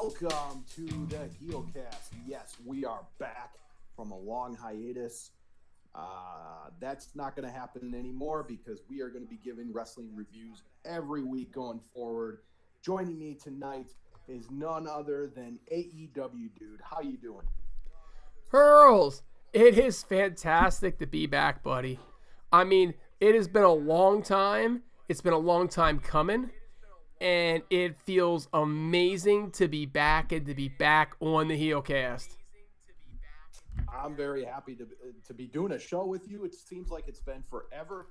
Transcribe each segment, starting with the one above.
Welcome to the Heelcast. Yes, we are back from a long hiatus. That's not going to happen anymore because we are going to be giving wrestling reviews every week going forward. Joining me tonight is none other than AEW Dude. How you doing? Hurls, it is fantastic to be back, buddy. I mean, it has been a long time. It's been a long time coming. And it feels amazing to be back and to be back on the Heelcast. I'm very happy to be doing a show with you. It seems like it's been forever.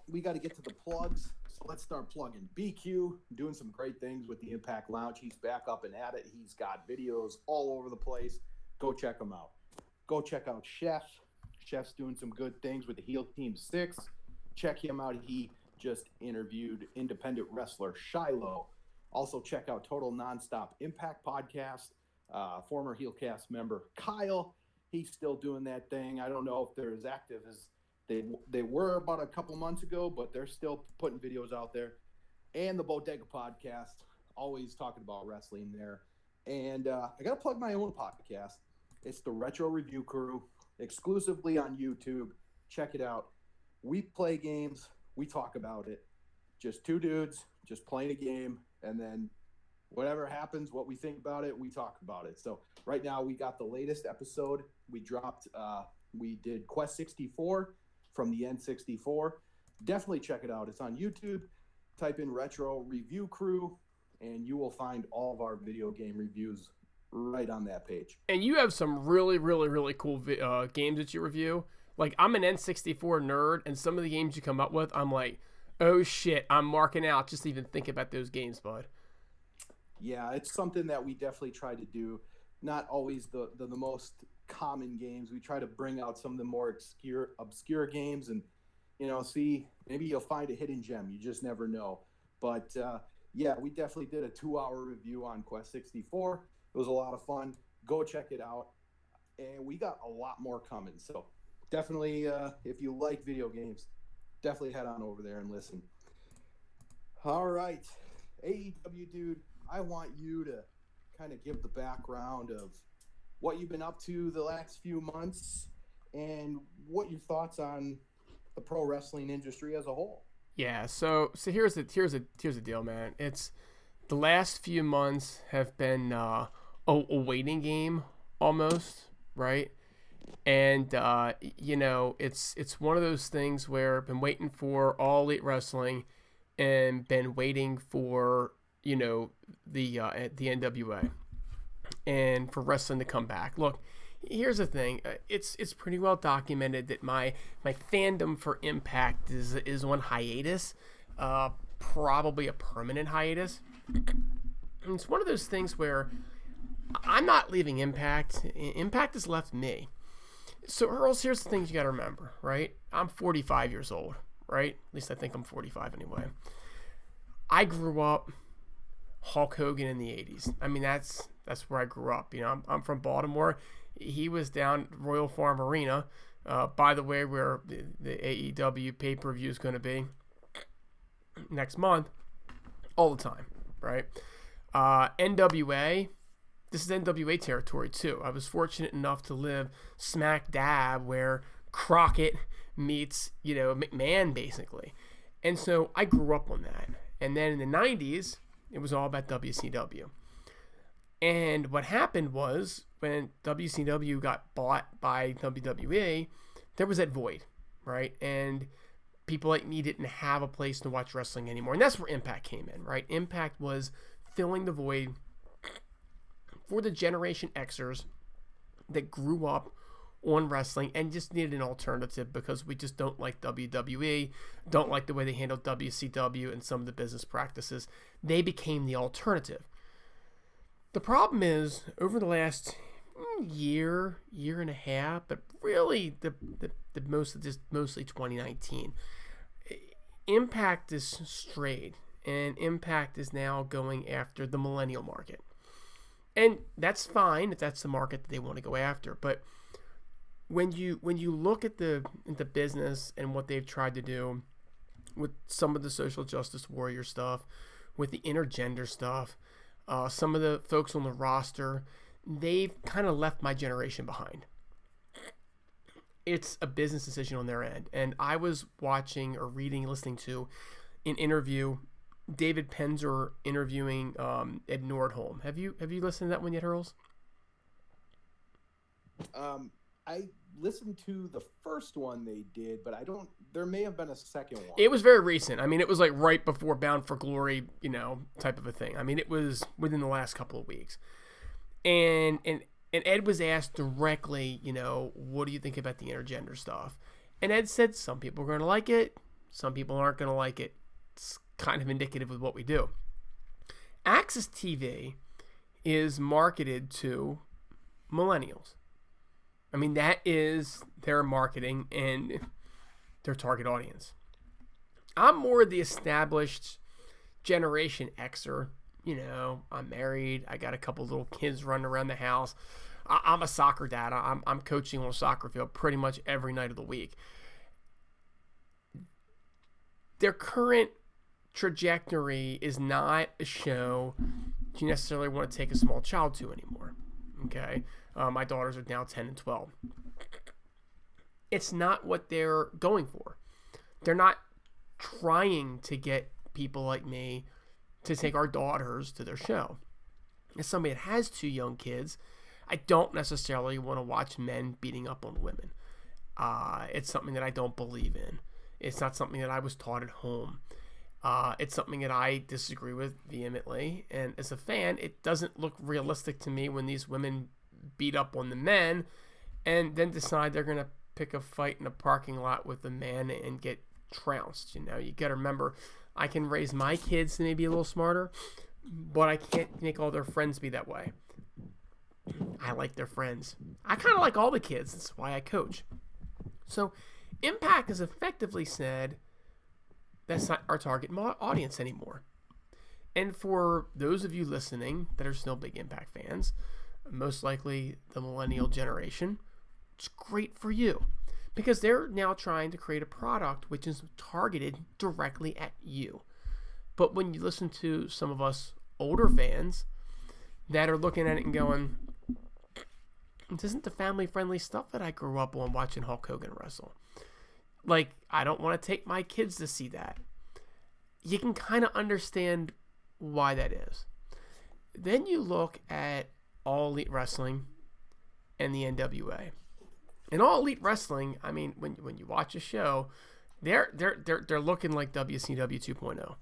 We got to get to the plugs. So let's start plugging. BQ doing some great things with the Impact Lounge. He's back up and at it. He's got videos all over the place. Go check him out. Go check out Chef. Chef's doing some good things with the Heel Team 6. Check him out. He just interviewed independent wrestler Shiloh. Also check out Total Nonstop Impact Podcast. Former Heelcast member Kyle. He's still doing that thing. I don't know if they're as active as they were about a couple months ago, but they're still putting videos out there. And the Bodega Podcast, always talking about wrestling there. And I got to plug my own podcast. It's the Retro Review Crew, exclusively on YouTube. Check it out. We play games. We talk about it. Just two dudes, just playing a game, and then whatever happens, what we think about it, we talk about it. So right now we got the latest episode. We did Quest 64 from the N64. Definitely check it out. It's on YouTube. Type in Retro Review Crew, and you will find all of our video game reviews right on that page. And you have some really, really, really cool games that you review. Like, I'm an N64 nerd, and some of the games you come up with, I'm like, oh shit, I'm marking out just to even think about those games, bud. Yeah, it's something that we definitely try to do. Not always the most common games. We try to bring out some of the more obscure games and, see, maybe you'll find a hidden gem. You just never know. But, yeah, we definitely did a 2-hour review on Quest 64. It was a lot of fun. Go check it out. And we got a lot more coming. So definitely, if you like video games, definitely head on over there and listen. All right. AEW Dude, I want you to kind of give the background of what you've been up to the last few months and what your thoughts on the pro wrestling industry as a whole. Yeah, so here's the deal, man. It's the last few months have been a waiting game almost, right? And it's one of those things where I've been waiting for All Elite Wrestling and been waiting for the NWA and for wrestling to come back. Look, here's the thing. It's pretty well documented that my fandom for Impact is on hiatus, probably a permanent hiatus. And it's one of those things where I'm not leaving Impact. Impact has left me. So, Earls, here's the things you got to remember, right? I'm 45 years old, right? At least I think I'm 45 anyway. I grew up Hulk Hogan in the 80s. I mean, that's where I grew up. I'm from Baltimore. He was down at Royal Farm Arena, by the way, where the AEW pay-per-view is going to be next month, all the time, right? NWA, this is NWA territory too. I was fortunate enough to live smack dab where Crockett meets, McMahon basically. And so I grew up on that. And then in the 90s, it was all about WCW. And what happened was when WCW got bought by WWE, there was that void, right? And people like me didn't have a place to watch wrestling anymore. And that's where Impact came in, right? Impact was filling the void for the Generation Xers that grew up on wrestling and just needed an alternative because we just don't like WWE, don't like the way they handle WCW and some of the business practices. They became the alternative. The problem is, over the last year and a half, but really mostly 2019, Impact is strayed, and Impact is now going after the millennial market. And that's fine if that's the market that they want to go after, but when you look at the business and what they've tried to do with some of the social justice warrior stuff, with the intergender stuff, some of the folks on the roster, they've kind of left my generation behind. It's a business decision on their end. And I was watching or reading, listening to an interview, David Penzer interviewing Ed Nordholm. Have you listened to that one yet, Hurls? I listened to the first one they did, but there may have been a second one. It was very recent. I mean, it was like right before Bound for Glory, type of a thing. I mean, it was within the last couple of weeks. And Ed was asked directly, what do you think about the intergender stuff? And Ed said some people are going to like it, some people aren't going to like it. It's kind of indicative of what we do. Access TV is marketed to millennials. I mean, that is their marketing and their target audience. I'm more the established Generation Xer. I'm married. I got a couple little kids running around the house. I'm a soccer dad. I'm coaching on a soccer field pretty much every night of the week. Their current trajectory is not a show you necessarily want to take a small child to anymore. Okay? My daughters are now 10 and 12. It's not what they're going for. They're not trying to get people like me to take our daughters to their show. As somebody that has 2 young kids, I don't necessarily want to watch men beating up on women. It's something that I don't believe in. It's not something that I was taught at home. It's something that I disagree with vehemently. And as a fan, it doesn't look realistic to me when these women beat up on the men and then decide they're going to pick a fight in a parking lot with the man and get trounced. You got to remember, I can raise my kids to maybe a little smarter, but I can't make all their friends be that way. I like their friends. I kind of like all the kids. That's why I coach. So Impact has effectively said that's not our target audience anymore. And for those of you listening that are still big Impact fans, most likely the millennial generation, it's great for you because they're now trying to create a product which is targeted directly at you. But when you listen to some of us older fans that are looking at it and going, this isn't the family-friendly stuff that I grew up on watching Hulk Hogan wrestle. Like, I don't want to take my kids to see that. You can kind of understand why that is. Then you look at All Elite Wrestling and the NWA. In All Elite Wrestling, I mean, when you watch a show, they're looking like WCW 2.0.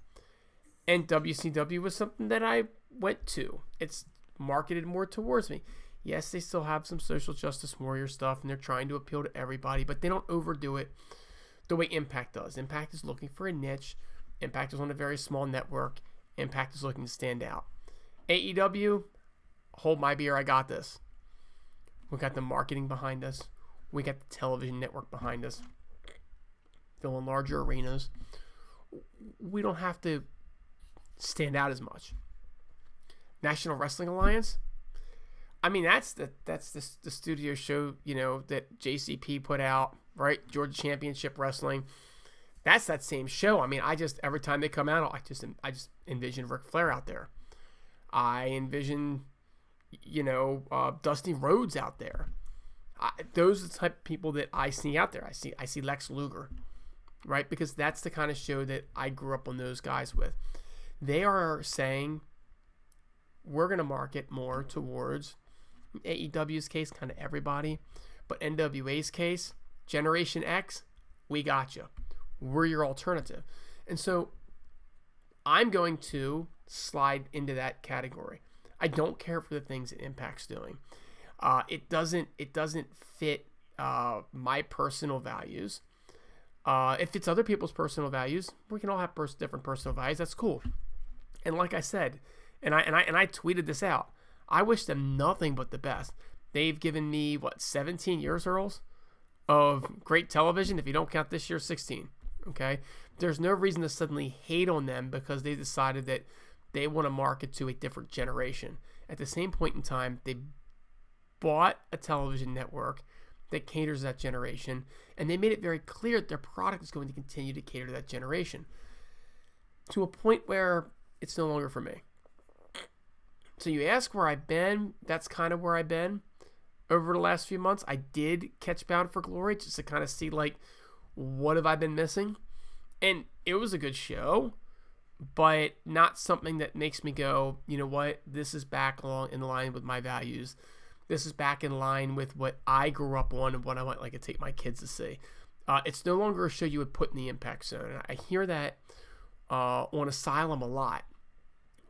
And WCW was something that I went to. It's marketed more towards me. Yes, they still have some social justice warrior stuff, and they're trying to appeal to everybody, but they don't overdo it the way Impact does. Impact is looking for a niche. Impact is on a very small network. Impact is looking to stand out. AEW, hold my beer, I got this. We got the marketing behind us. We got the television network behind us. Filling larger arenas. We don't have to stand out as much. National Wrestling Alliance, I mean, that's the studio show, that JCP put out, right? Georgia Championship Wrestling. That's that same show. I mean, every time they come out, I just envision Ric Flair out there. I envision, Dusty Rhodes out there. Those are the type of people that I see out there. I see Lex Luger, right? Because that's the kind of show that I grew up on those guys with. They are saying we're going to market more towards AEW's case, kind of everybody, but NWA's case, Generation X, we got you. We're your alternative. And so I'm going to slide into that category. I don't care for the things that Impact's doing. It doesn't fit my personal values. It fits other people's personal values. We can all have different personal values. That's cool. And like I said, and I tweeted this out, I wish them nothing but the best. They've given me 17 years, Earls, of great television. If you don't count this year, 16. Okay, there's no reason to suddenly hate on them because they decided that they want to market to a different generation. At the same point in time, they bought a television network that caters to that generation, and they made it very clear that their product is going to continue to cater to that generation to a point where it's no longer for me. So you ask where I've been, that's kind of where I've been over the last few months. I did catch Bound for Glory just to kind of see, like, what have I been missing? And it was a good show, but not something that makes me go, you know what, this is back along in line with my values. This is back in line with what I grew up on and what I want like to take my kids to see. It's no longer a show you would put in the Impact Zone. I hear that on Asylum a lot.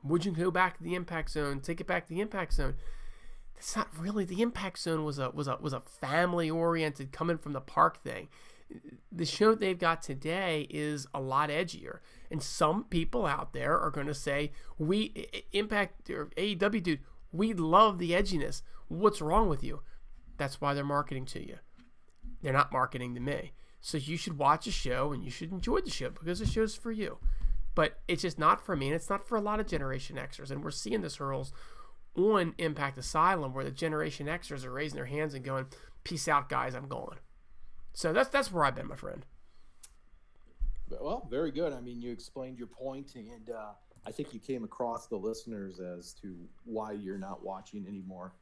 Would you go back to the Impact Zone? Take it back to the Impact Zone. That's not really. The Impact Zone was a family oriented, coming from the park thing. The show they've got today is a lot edgier, and some people out there are going to say, "We Impact or AEW, dude, we love the edginess. What's wrong with you?" That's why they're marketing to you. They're not marketing to me. So you should watch a show and you should enjoy the show because the show's for you. But it's just not for me, and it's not for a lot of Generation Xers. And we're seeing this, Hurls, on Impact Asylum, where the Generation Xers are raising their hands and going, "Peace out, guys, I'm going." So that's where I've been, my friend. Well, very good. I mean, you explained your point, and I think you came across the listeners as to why you're not watching anymore.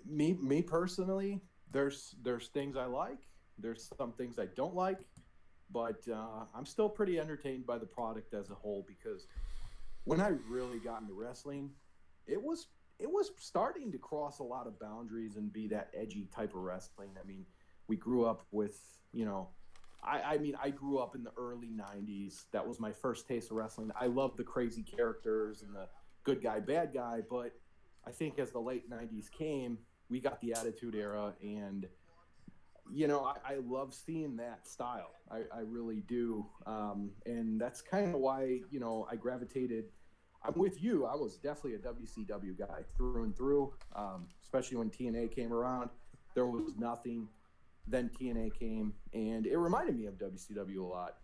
Me personally, there's things I like. There's some things I don't like, but I'm still pretty entertained by the product as a whole, because when I really got into wrestling, it was starting to cross a lot of boundaries and be that edgy type of wrestling. I mean, we grew up with, I grew up in the early 90s. That was my first taste of wrestling. I loved the crazy characters and the good guy, bad guy. But I think as the late 90s came, we got the Attitude Era. And, I love seeing that style. I really do. And that's kind of why, I gravitated. I'm with you. I was definitely a WCW guy through and through, especially when TNA came around. There was nothing. Then TNA came, and it reminded me of WCW a lot.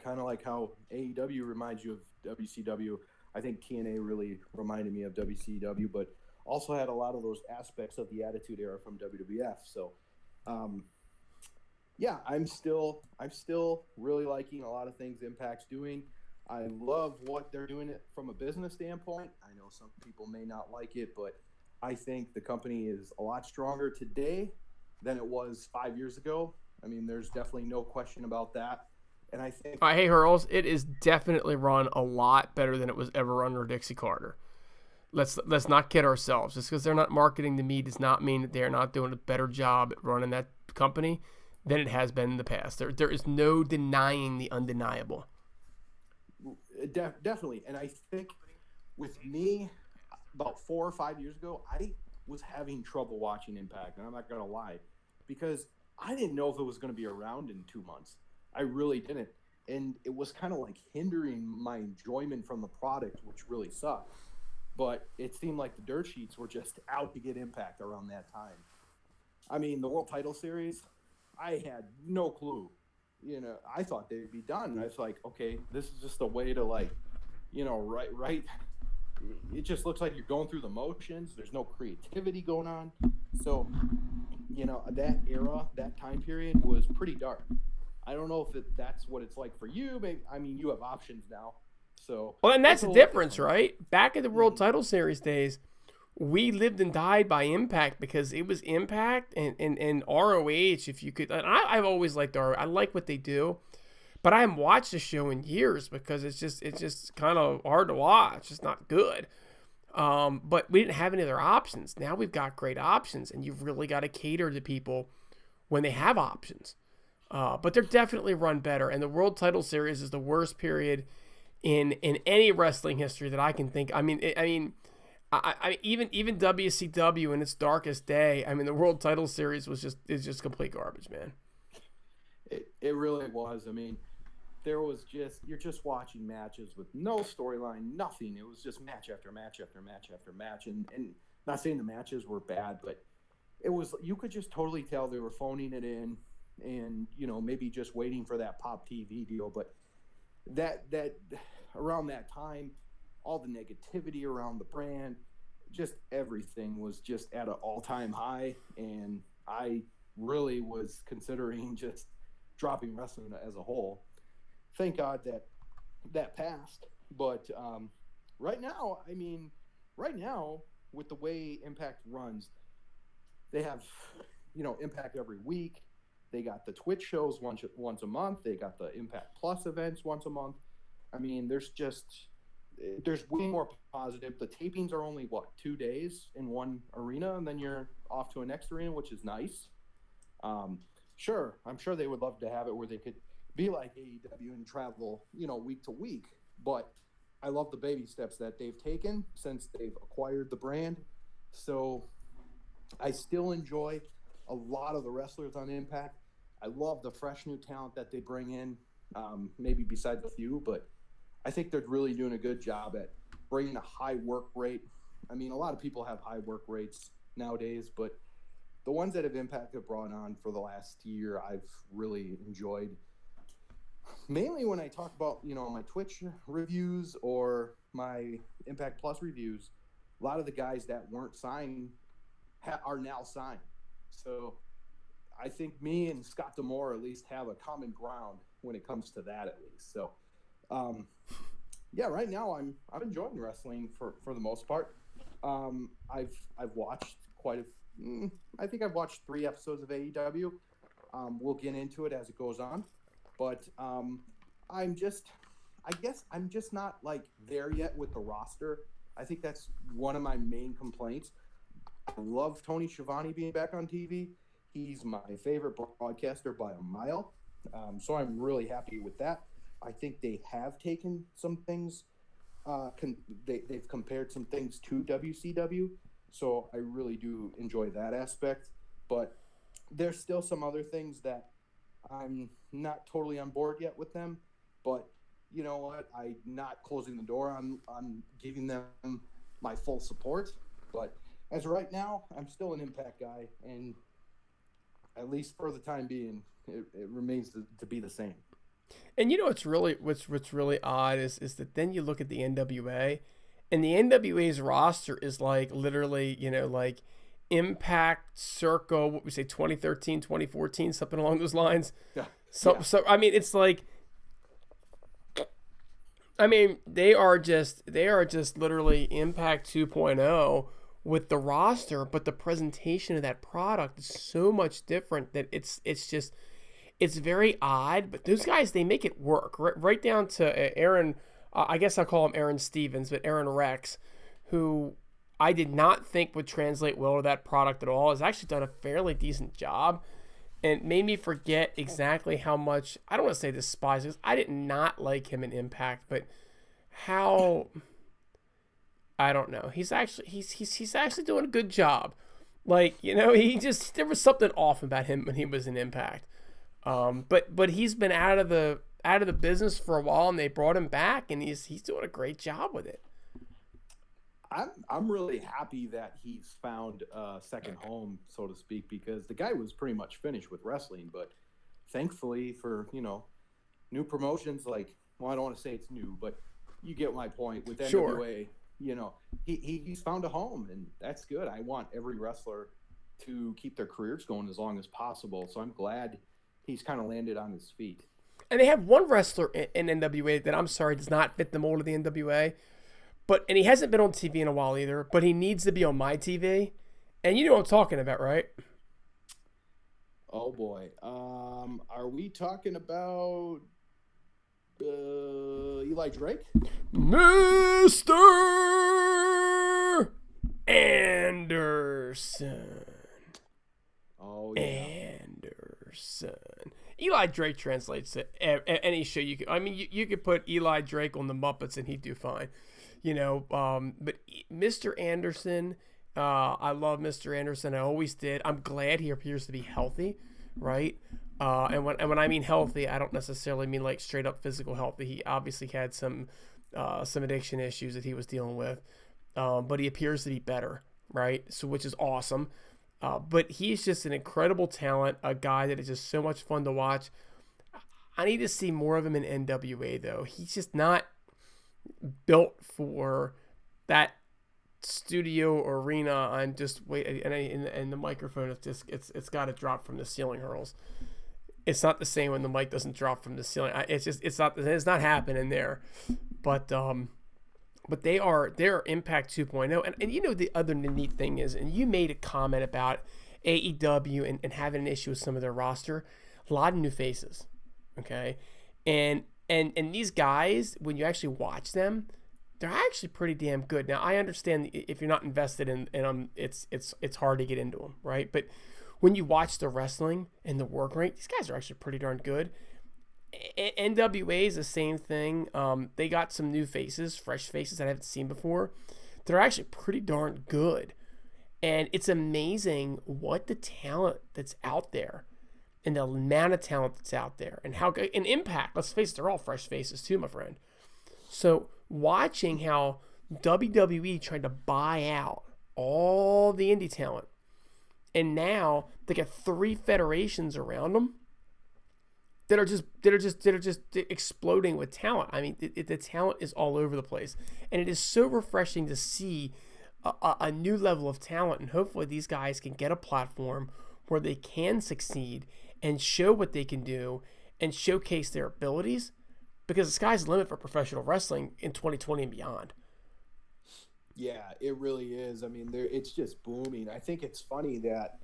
Kind of like how AEW reminds you of WCW. I think TNA really reminded me of WCW, but also had a lot of those aspects of the Attitude Era from WWF. So, I'm still really liking a lot of things Impact's doing. I love what they're doing it from a business standpoint. I know some people may not like it, but I think the company is a lot stronger today than it was 5 years ago. I mean, there's definitely no question about that. And I think... Hey, Hurls, it is definitely run a lot better than it was ever under Dixie Carter. Let's not kid ourselves. Just because they're not marketing to me does not mean that they're not doing a better job at running that company than it has been in the past. There is no denying the undeniable. Definitely. And I think with me, about 4 or 5 years ago, I was having trouble watching Impact, and I'm not going to lie, because I didn't know if it was going to be around in 2 months. I really didn't. And it was kind of like hindering my enjoyment from the product, which really sucked. But it seemed like the dirt sheets were just out to get Impact around that time. I mean, the World Title Series, I had no clue. I thought they'd be done. I was like, okay, this is just a way to right. It just looks like you're going through the motions. There's no creativity going on. So, that era, that time period was pretty dark. I don't know if that's what it's like for you. Maybe, I mean, you have options now. So, well, and that's the difference, right? Back in the World Title Series days, we lived and died by Impact because it was Impact and ROH. If you could, and I've always liked ROH. I like what they do, but I haven't watched the show in years because it's just kind of hard to watch. It's not good. But we didn't have any other options. Now we've got great options, and you've really got to cater to people when they have options. But they're definitely run better. And the World Title Series is the worst period in any wrestling history that I can think. I mean, even WCW in its darkest day. I mean, the World Title Series is just complete garbage, man. It really was. I mean, you're just watching matches with no storyline, nothing. It was just match after match after match after match. And not saying the matches were bad, but you could just totally tell they were phoning it in and, maybe just waiting for that Pop TV deal. But that around that time, all the negativity around the brand, just everything was just at an all-time high. And I really was considering just dropping wrestling as a whole. Thank God that passed. But right now, I mean, right now, with the way Impact runs, they have, Impact every week. They got the Twitch shows once a month. They got the Impact Plus events once a month. I mean, there's way more positive. The tapings are only 2 days in one arena, and then you're off to a next arena, which is nice. Sure, I'm sure they would love to have it where they could be like AEW and travel, week to week. But I love the baby steps that they've taken since they've acquired the brand. So I still enjoy a lot of the wrestlers on Impact. I love the fresh new talent that they bring in, maybe besides a few, but I think they're really doing a good job at bringing a high work rate. I mean, a lot of people have high work rates nowadays, but the ones that have Impact have brought on for the last year, I've really enjoyed. Mainly when I talk about, my Twitch reviews or my Impact Plus reviews, a lot of the guys that weren't signed are now signed. So I think me and Scott D'Amore at least have a common ground when it comes to that, at least. So, yeah, right now I'm enjoying wrestling for the most part. I've watched I think I've watched 3 episodes of AEW. We'll get into it as it goes on, but I guess I'm just not like there yet with the roster. I think that's one of my main complaints. I love Tony Schiavone being back on TV. He's my favorite broadcaster by a mile. So I'm really happy with that. I think they have taken some things. They've compared some things to WCW. So I really do enjoy that aspect. But there's still some other things that I'm not totally on board yet with them. But you know what? I'm not closing the door on giving them my full support. But as of right now, I'm still an Impact guy. And at least for the time being, it remains to be the same. And what's really odd is that then you look at the NWA, and the NWA's roster is like literally, like Impact circa, what we say, 2013, 2014, something along those lines. Yeah. So I mean, it's like, I mean, they are just literally Impact 2.0 with the roster, but the presentation of that product is so much different that it's very odd. But those guys, they make it work right down to Aaron. I guess I'll call him Aaron Stevens, but Aaron Rex, who I did not think would translate well to that product at all, has actually done a fairly decent job and made me forget exactly how much, I don't want to say despise, because I did not like him in Impact, but how, I don't know. He's actually doing a good job. Like, there was something off about him when he was in Impact. But he's been out of the business for a while, and they brought him back, and he's doing a great job with it. I'm really happy that he's found a second home, so to speak, because the guy was pretty much finished with wrestling. But thankfully for new promotions, like, well, I don't want to say it's new, but you get my point with NWA. Sure. He's found a home, and that's good. I want every wrestler to keep their careers going as long as possible. So I'm glad he's kind of landed on his feet. And they have one wrestler in NWA that, I'm sorry, does not fit the mold of the NWA. And he hasn't been on TV in a while either, but he needs to be on my TV. And you know what I'm talking about, right? Oh, boy. Are we talking about Eli Drake? Mr. Anderson. Oh, yeah. Anderson. Eli Drake translates to any show you could. I mean, you could put Eli Drake on the Muppets and he'd do fine. But Mr. Anderson, I love Mr. Anderson. I always did. I'm glad he appears to be healthy, right? And when I mean healthy, I don't necessarily mean like straight up physical healthy. He obviously had some addiction issues that he was dealing with, but he appears to be better, right? So, which is awesome. But he's just an incredible talent, a guy that is just so much fun to watch. I need to see more of him in NWA, though. He's just not built for that studio arena. I'm just wait, and the microphone is just it's got to drop from the ceiling, Hurls. It's not the same when the mic doesn't drop from the ceiling. It's not happening there. But but they're Impact 2.0. And you know, the other neat thing is, and you made a comment about AEW and having an issue with some of their roster, a lot of new faces, okay, and these guys, when you actually watch them, they're actually pretty damn good. Now I understand if you're not invested in them, it's hard to get into them, right? But when you watch the wrestling and the work rate, these guys are actually pretty darn good. NWA is the same thing. They got some new faces, fresh faces that I haven't seen before. They're actually pretty darn good. And it's amazing what the talent that's out there and the amount of talent that's out there and how good. And Impact, let's face it, they're all fresh faces too, my friend. So watching how WWE tried to buy out all the indie talent, and now they got 3 federations around them that are just exploding with talent. I mean, the talent is all over the place, and it is so refreshing to see a new level of talent. And hopefully, these guys can get a platform where they can succeed and show what they can do and showcase their abilities, because the sky's the limit for professional wrestling in 2020 and beyond. Yeah, it really is. I mean, it's just booming. I think it's funny that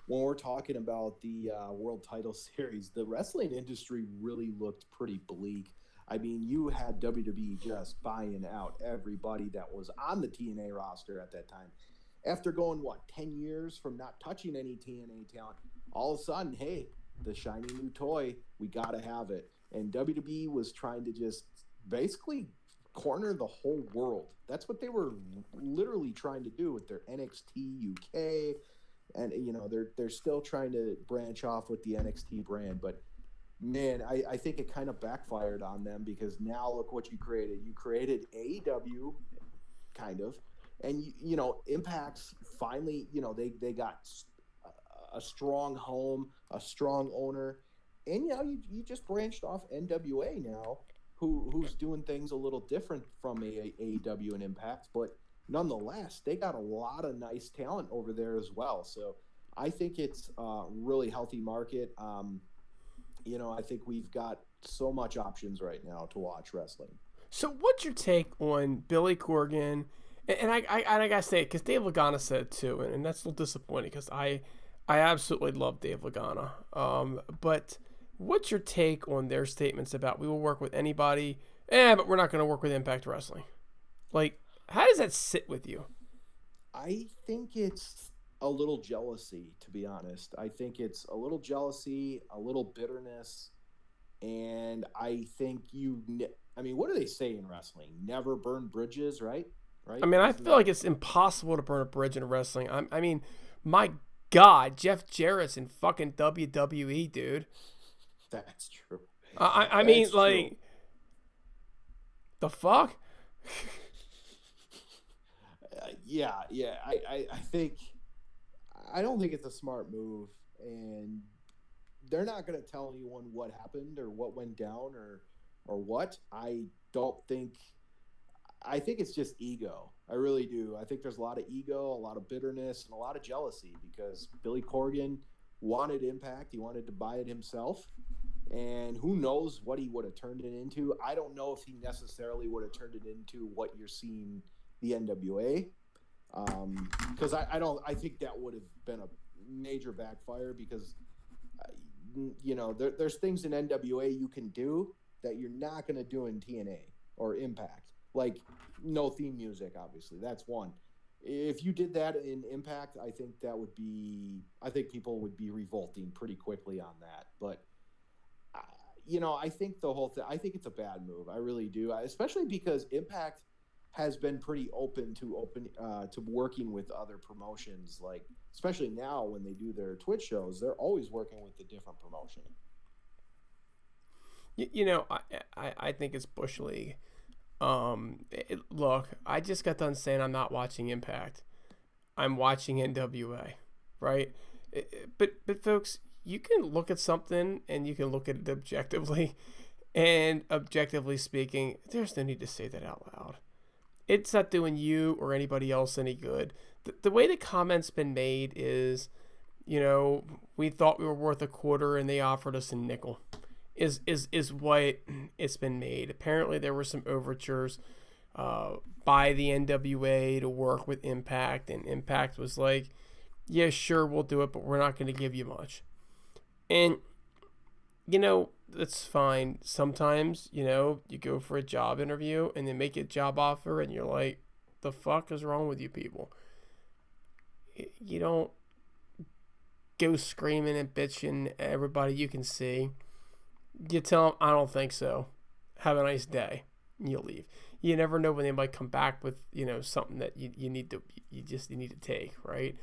when we're talking about the World Title Series, the wrestling industry really looked pretty bleak. I mean, you had WWE just buying out everybody that was on the TNA roster at that time. After going, 10 years from not touching any TNA talent, all of a sudden, hey, the shiny new toy, we got to have it. And WWE was trying to just basically corner the whole world. That's what they were literally trying to do with their NXT UK. And, they're still trying to branch off with the NXT brand. But, man, I think it kind of backfired on them, because now look what you created. You created AEW, kind of. And, Impact's finally, they got a strong home, a strong owner. And, you just branched off NWA now, who's doing things a little different from AEW and Impact. But nonetheless, they got a lot of nice talent over there as well. So I think it's a really healthy market. I think we've got so much options right now to watch wrestling. So what's your take on Billy Corgan? And I gotta say it, because Dave Lagana said it too, and that's a little disappointing, because I absolutely love Dave Lagana. But what's your take on their statements about, we will work with anybody, but we're not going to work with Impact Wrestling? Like, how does that sit with you? I think it's a little jealousy, to be honest. I think it's a little jealousy, a little bitterness, and I think what do they say in wrestling? Never burn bridges, right? I mean, I feel like it's impossible to burn a bridge in wrestling. I mean, my God, Jeff Jarrett's in fucking WWE, dude. That's true. I mean, like, true. The fuck? Yeah. I think, I don't think it's a smart move, and they're not going to tell anyone what happened or what went down or what. I think it's just ego. I really do. I think there's a lot of ego, a lot of bitterness, and a lot of jealousy, because Billy Corgan wanted Impact. He wanted to buy it himself. And who knows what he would have turned it into. I don't know if he necessarily would have turned it into what you're seeing the NWA. Because I think that would have been a major backfire, because, there's things in NWA you can do that you're not going to do in TNA or Impact. Like, no theme music, obviously. That's one. If you did that in Impact, I think people would be revolting pretty quickly on that. But, I think the whole thing, I think it's a bad move. I really do. Especially because Impact has been pretty open to working with other promotions. Like, especially now when they do their Twitch shows, they're always working with a different promotion. I think it's Bush League. Look, I just got done saying I'm not watching Impact. I'm watching NWA, right? But folks, you can look at something and you can look at it objectively, and objectively speaking, there's no need to say that out loud. It's not doing you or anybody else any good. The way the comment's been made is, we thought we were worth a quarter and they offered us a nickel. Is what it's been made. Apparently there were some overtures by the NWA to work with Impact, and Impact was like, yeah, sure, we'll do it, but we're not going to give you much. And, that's fine. Sometimes, you go for a job interview and they make you a job offer and you're like, the fuck is wrong with you people? You don't go screaming and bitching at everybody you can see. You tell them, I don't think so. Have a nice day. And you leave. You never know when they might come back with, something that you need to take, right?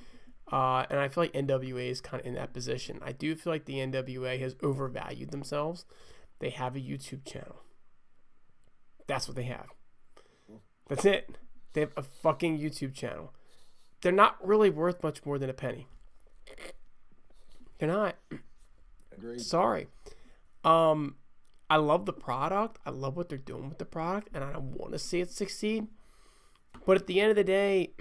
And I feel like NWA is kind of in that position. I do feel like the NWA has overvalued themselves. They have a YouTube channel. That's what they have. That's it. They have a fucking YouTube channel. They're not really worth much more than a penny. They're not. Agreed. Sorry. I love the product. I love what they're doing with the product, and I want to see it succeed. But at the end of the day,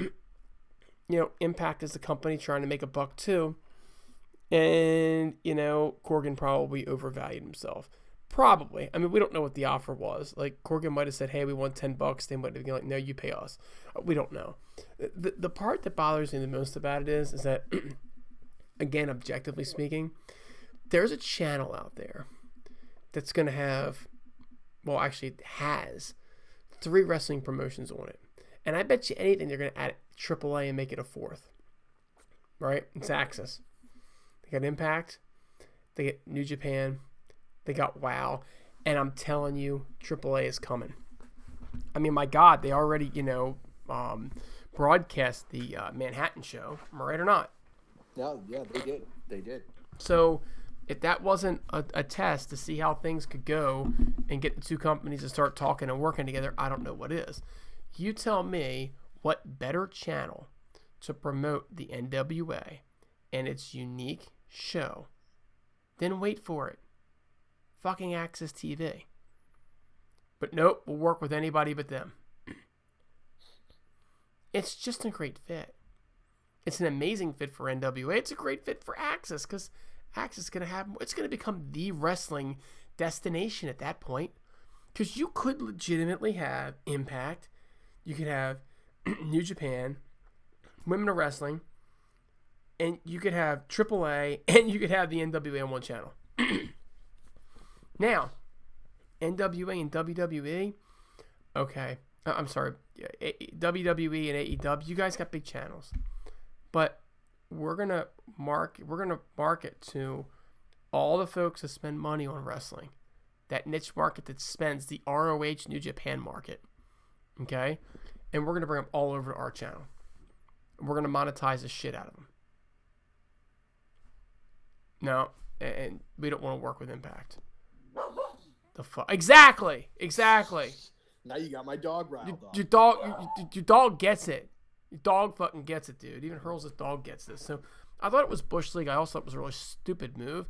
Impact is the company trying to make a buck too. And, Corgan probably overvalued himself. Probably. I mean, we don't know what the offer was. Like, Corgan might have said, hey, we want $10. They might have been like, no, you pay us. We don't know. The part that bothers me the most about it is that, again, objectively speaking, there's a channel out there that's going to have, well, actually it has 3 wrestling promotions on it. And I bet you anything they're going to add AAA and make it a 4th. Right? It's Axis. They got Impact. They get New Japan. They got WOW. And I'm telling you, AAA is coming. I mean, my God, they already, broadcast the Manhattan show. Am I right or not? No, yeah, they did. They did. So if that wasn't a test to see how things could go and get the two companies to start talking and working together, I don't know what is. You tell me what better channel to promote the NWA and its unique show, then wait for it. Fucking Access TV. But nope, we'll work with anybody but them. It's just a great fit. It's an amazing fit for NWA. It's a great fit for Access because Access is going to have, it's going to become the wrestling destination at that point. Because you could legitimately have Impact. You could have New Japan, Women of Wrestling, and you could have AAA, and you could have the NWA on one channel. Now, NWA and WWE, okay, I'm sorry, WWE and AEW, you guys got big channels, but we're gonna market to all the folks that spend money on wrestling, that niche market that spends the ROH New Japan market, okay, and we're gonna bring them all over to our channel. We're gonna monetize the shit out of them. No, and we don't want to work with Impact. The fuck? Exactly. Now you got my dog riled up. Your dog gets it. Your dog fucking gets it, dude. Even Hurls' dog gets this. So I thought it was Bush League. I also thought it was a really stupid move.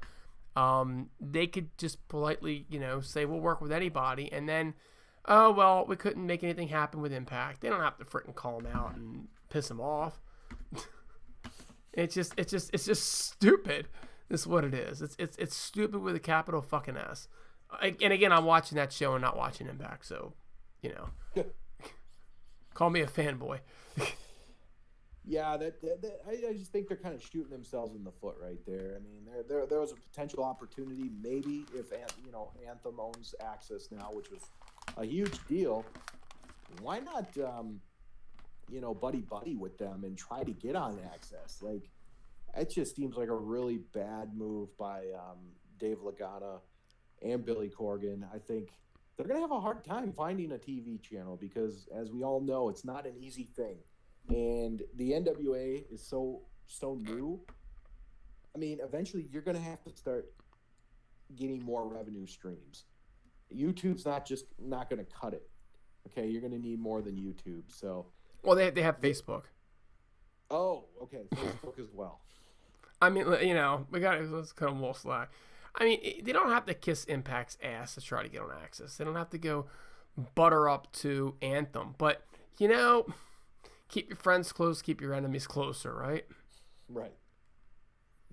They could just politely, say we'll work with anybody, and then, oh well, we couldn't make anything happen with Impact. They don't have to frickin' call them out and piss them off. It's just stupid. That's what it is. It's stupid with a capital fucking S. And again, I'm watching that show and not watching Impact, so, call me a fanboy. Yeah, I just think they're kind of shooting themselves in the foot right there. I mean, there was a potential opportunity, maybe if Anthem owns Access now, which was a huge deal. Why not, buddy with them and try to get on Access? Like, it just seems like a really bad move by Dave Lagana and Billy Corgan. I think they're going to have a hard time finding a TV channel because, as we all know, it's not an easy thing. And the NWA is so new. I mean, eventually you're going to have to start getting more revenue streams. YouTube's not going to cut it. Okay, you're going to need more than YouTube. So, well, they have Facebook. Oh, okay, Facebook as well. I mean, let's cut them a little slack. I mean, they don't have to kiss Impact's ass to try to get on Access. They don't have to go butter up to Anthem. But, keep your friends close, keep your enemies closer, right? Right.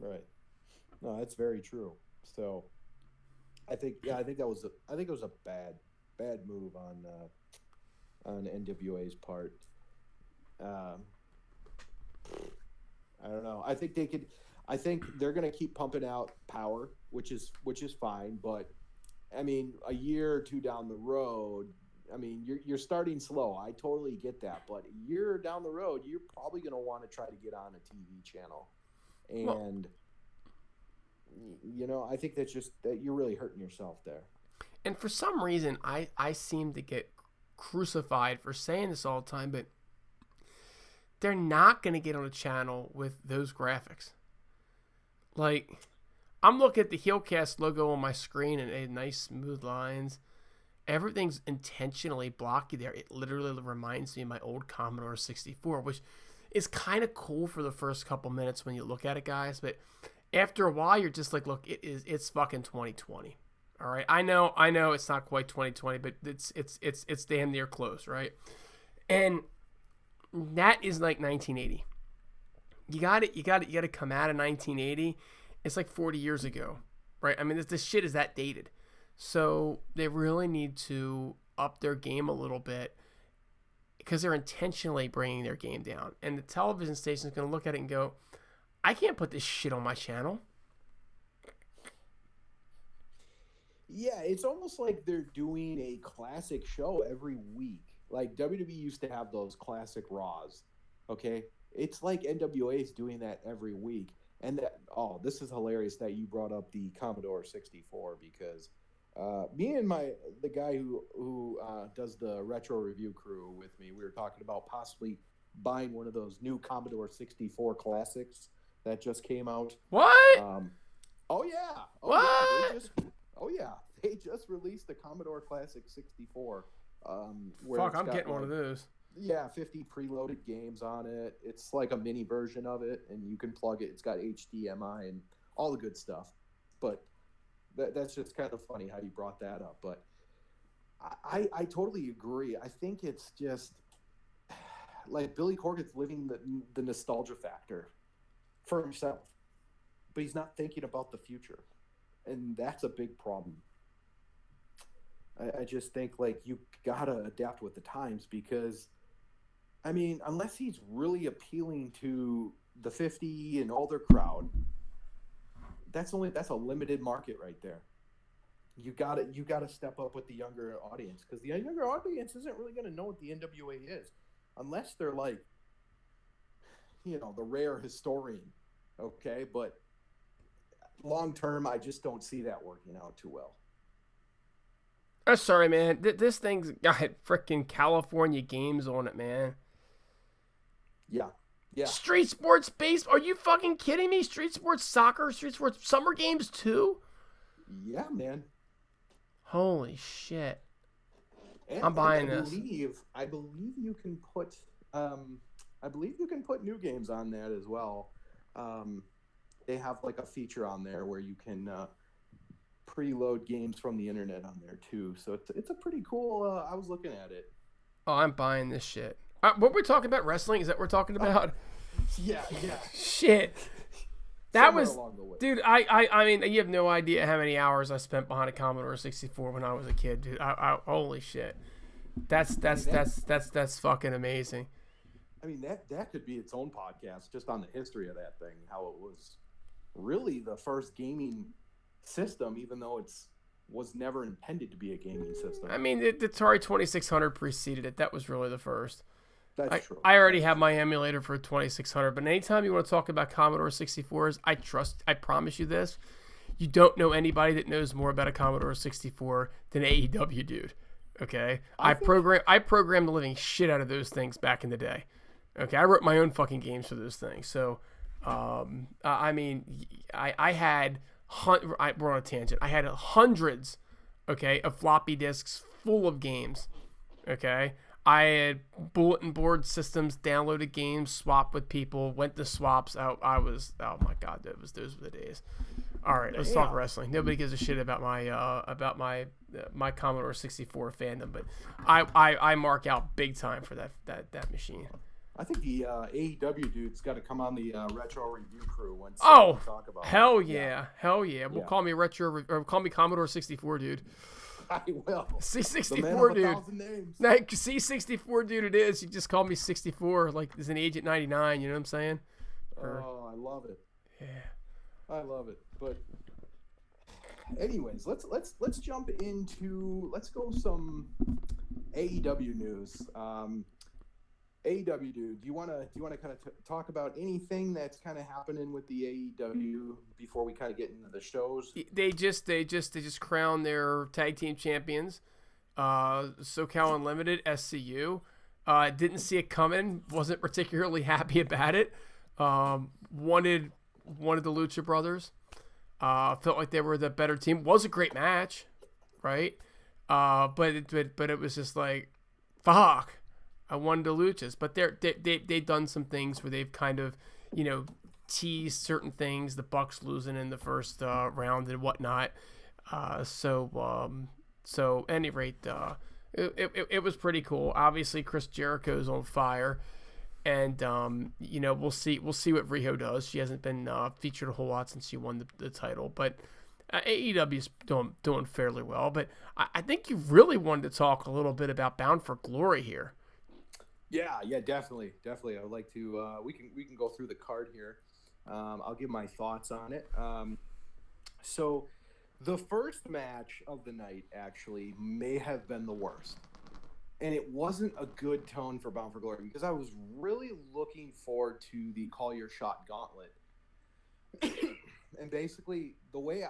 No, that's very true. So, I think it was a bad move on on NWA's part. I don't know. I think they could. I think they're going to keep pumping out power, which is fine. But I mean, a year or two down the road, I mean, you're starting slow. I totally get that. But a year down the road, you're probably going to want to try to get on a TV channel, and I think that's just that you're really hurting yourself there. And for some reason, I seem to get crucified for saying this all the time, but they're not going to get on a channel with those graphics. Like, I'm looking at the Heelcast logo on my screen and it nice smooth lines. Everything's intentionally blocky there. It literally reminds me of my old Commodore 64, which is kind of cool for the first couple minutes when you look at it, guys. But after a while, you're just like, look, it's fucking 2020. All right, I know it's not quite 2020, but it's damn near close, right? And that is like 1980. You got to come out of 1980. It's like 40 years ago, right? I mean, this shit is that dated. So they really need to up their game a little bit because they're intentionally bringing their game down. And the television station is going to look at it and go, I can't put this shit on my channel. Yeah, it's almost like they're doing a classic show every week. Like WWE used to have those classic Raws, okay? It's like NWA is doing that every week. And this is hilarious that you brought up the Commodore 64 because me and the guy who does the retro review crew with me, we were talking about possibly buying one of those new Commodore 64 classics that just came out. What? Oh yeah. What? They just released the Commodore Classic 64. Fuck, I'm getting one of those. Yeah, 50 preloaded games on it. It's like a mini version of it, and you can plug it. It's got HDMI and all the good stuff. But that's just kind of funny how you brought that up. But I totally agree. I think it's just like Billy Corgan's living the nostalgia factor for himself, but he's not thinking about the future, and that's a big problem. I just think like you gotta adapt with the times because, I mean, unless he's really appealing to the 50 and older crowd, that's a limited market right there. You gotta step up with the younger audience because the younger audience isn't really gonna know what the NWA is unless they're like, the rare historian. Okay, but long term, I just don't see that working out too well. Sorry, man. This thing's got freaking California games on it, man. Yeah. Street Sports Baseball. Are you fucking kidding me? Street Sports Soccer, Street Sports Summer Games too? Yeah, man. Holy shit. And I'm buying this. I believe you can put new games on that as well. They have like a feature on there where you can preload games from the internet on there too. So it's a pretty cool. I was looking at it. Oh, I'm buying this shit. What we're talking about, wrestling? Is that what we're talking about? Yeah. Shit. That Somewhere was, along the way. dude. I mean, you have no idea how many hours I spent behind a Commodore 64 when I was a kid, dude. Holy shit. That's fucking amazing. I mean, that could be its own podcast just on the history of that thing. How it was really the first gaming system, even though was never intended to be a gaming system. I mean, the Atari 2600 preceded it. That was really the first. That's true. I already have my emulator for 2600, but anytime you want to talk about Commodore 64s, I promise you this, you don't know anybody that knows more about a Commodore 64 than AEW dude. Okay? I programmed the living shit out of those things back in the day. Okay? I wrote my own fucking games for those things. So, I mean, I had we're on a tangent. I had hundreds, okay, of floppy disks full of games, okay? I had bulletin board systems, downloaded games, swapped with people, went to swaps. Oh my God, those were the days. All right, let's talk wrestling. Nobody gives a shit about my Commodore 64 fandom, but I mark out big time for that machine. I think the AEW dude's got to come on the retro review crew once. Oh, talk about hell yeah. We'll Yeah. call me call me Commodore 64 dude. I will. C64 dude. Names. Like, C64 dude it is. You just call me 64 like there's an age at 99, you know what I'm saying? Oh, I love it. Yeah. I love it. But anyways, let's jump into let's go some AEW news. AEW dude, do you want to kind of talk about anything that's kind of happening with the AEW before we kind of get into the shows? They just crowned their tag team champions. SoCal Unlimited, SCU. Didn't see it coming. Wasn't particularly happy about it. Wanted the Lucha Brothers. Felt like they were the better team. Was a great match, right? But it was just like, fuck. I wanted the Luchas, but they've done some things where they've kind of, teased certain things. The Bucks losing in the first round and whatnot. So at any rate, it was pretty cool. Obviously, Chris Jericho's on fire, and we'll see what Riho does. She hasn't been featured a whole lot since she won the title, but AEW's doing fairly well. But I think you really wanted to talk a little bit about Bound for Glory here. Yeah, definitely. I would like to. We can go through the card here. I'll give my thoughts on it. So, the first match of the night actually may have been the worst, and it wasn't a good tone for Bound for Glory because I was really looking forward to the Call Your Shot Gauntlet, and basically the way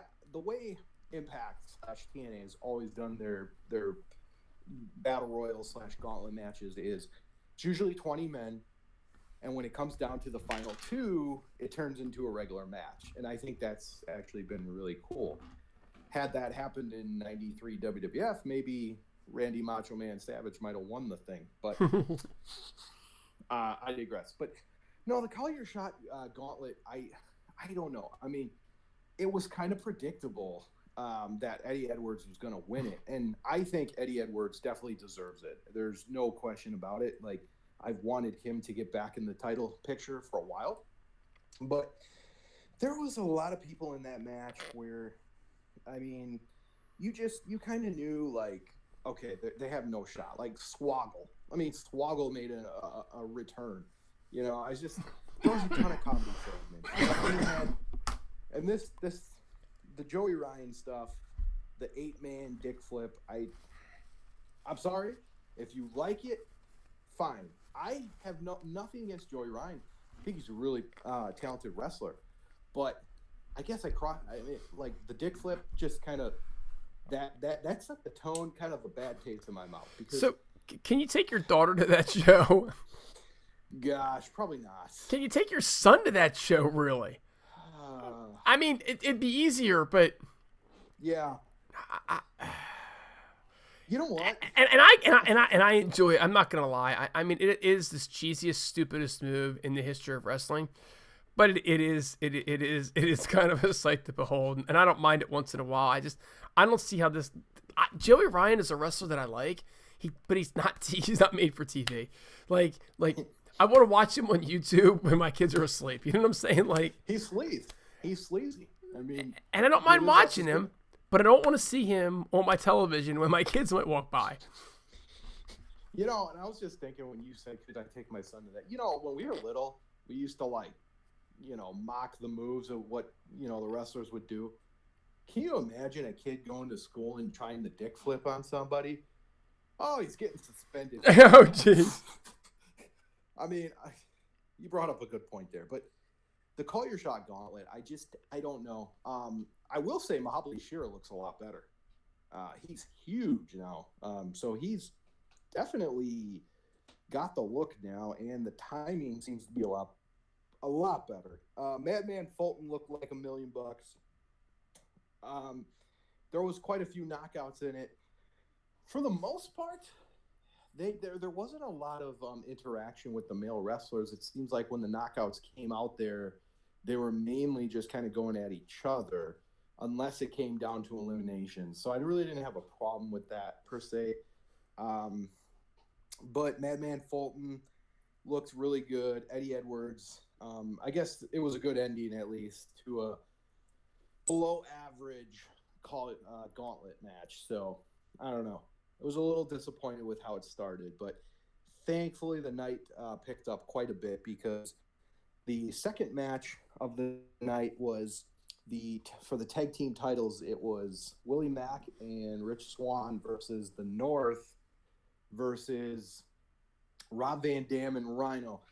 Impact / TNA has always done their Battle Royal / Gauntlet matches is. It's usually 20 men, and when it comes down to the final two, it turns into a regular match. And I think that's actually been really cool. Had that happened in 93 WWF, maybe Randy Macho Man Savage might have won the thing. But I digress. But no, the Call Your Shot Gauntlet, I don't know. I mean, it was kind of predictable that Eddie Edwards was going to win it. And I think Eddie Edwards definitely deserves it. There's no question about it. Like, I've wanted him to get back in the title picture for a while. But there was a lot of people in that match where, I mean, you kind of knew, like, okay, they have no shot. Like, Swoggle. I mean, Swoggle made a return. There was a ton of comedy segments. And this the Joey Ryan stuff, the 8-man dick flip, I'm sorry. If you like it, fine. I have nothing against Joey Ryan. I think he's a really talented wrestler. But I guess like the dick flip just kind of that set the tone, kind of a bad taste in my mouth. Because, so can you take your daughter to that show? Gosh, probably not. Can you take your son to that show, really? I mean, it'd be easier, but yeah. You know what? And I enjoy it. I'm not gonna lie. I mean, it is the cheesiest, stupidest move in the history of wrestling, but it is kind of a sight to behold. And I don't mind it once in a while. I don't see how this. Joey Ryan is a wrestler that I like. But he's not made for TV. Like I want to watch him on YouTube when my kids are asleep. You know what I'm saying? Like, he's sleazy. I mean, and I don't mind watching him, but I don't want to see him on my television when my kids might walk by. And I was just thinking when you said, could I take my son to that? When we were little, we used to mock the moves of what, the wrestlers would do. Can you imagine a kid going to school and trying to dick flip on somebody? Oh, he's getting suspended. Oh, jeez. I mean, you brought up a good point there, but the Call Your Shot Gauntlet, I don't know. I will say Mahabali Shera looks a lot better. He's huge now. So he's definitely got the look now, and the timing seems to be a lot better. Madman Fulton looked like $1 million. There was quite a few knockouts in it. For the most part, there wasn't a lot of interaction with the male wrestlers. It seems like when the knockouts came out there, they were mainly just kind of going at each other, unless it came down to elimination. So I really didn't have a problem with that per se. But Madman Fulton looked really good. Eddie Edwards, I guess it was a good ending at least to a below average, call it gauntlet match. So I don't know. I was a little disappointed with how it started, but thankfully the night picked up quite a bit because the second match of the night was for the tag team titles. It was Willie Mack and Rich Swann versus the North versus Rob Van Dam and Rhino.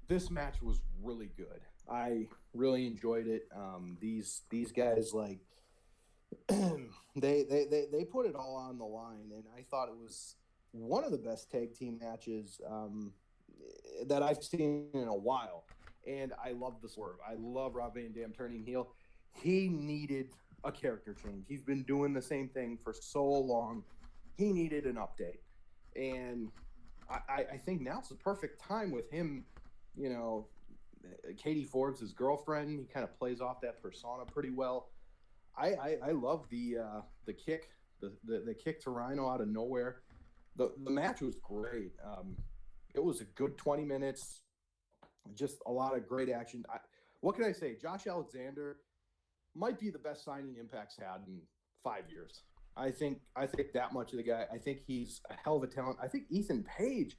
This match was really good. I really enjoyed it. These guys they put it all on the line, and I thought it was one of the best tag team matches that I've seen in a while. And I love the swerve. I love Rob Van Dam turning heel. He needed a character change. He's been doing the same thing for so long. He needed an update. And I think now's the perfect time with him. Katie Forbes, his girlfriend, he kind of plays off that persona pretty well. I love the kick, the kick to Rhino out of nowhere. The match was great. It was a good 20 minutes, just a lot of great action. What can I say? Josh Alexander might be the best signing Impact's had in 5 years. I think that much of the guy. I think he's a hell of a talent. I think Ethan Page,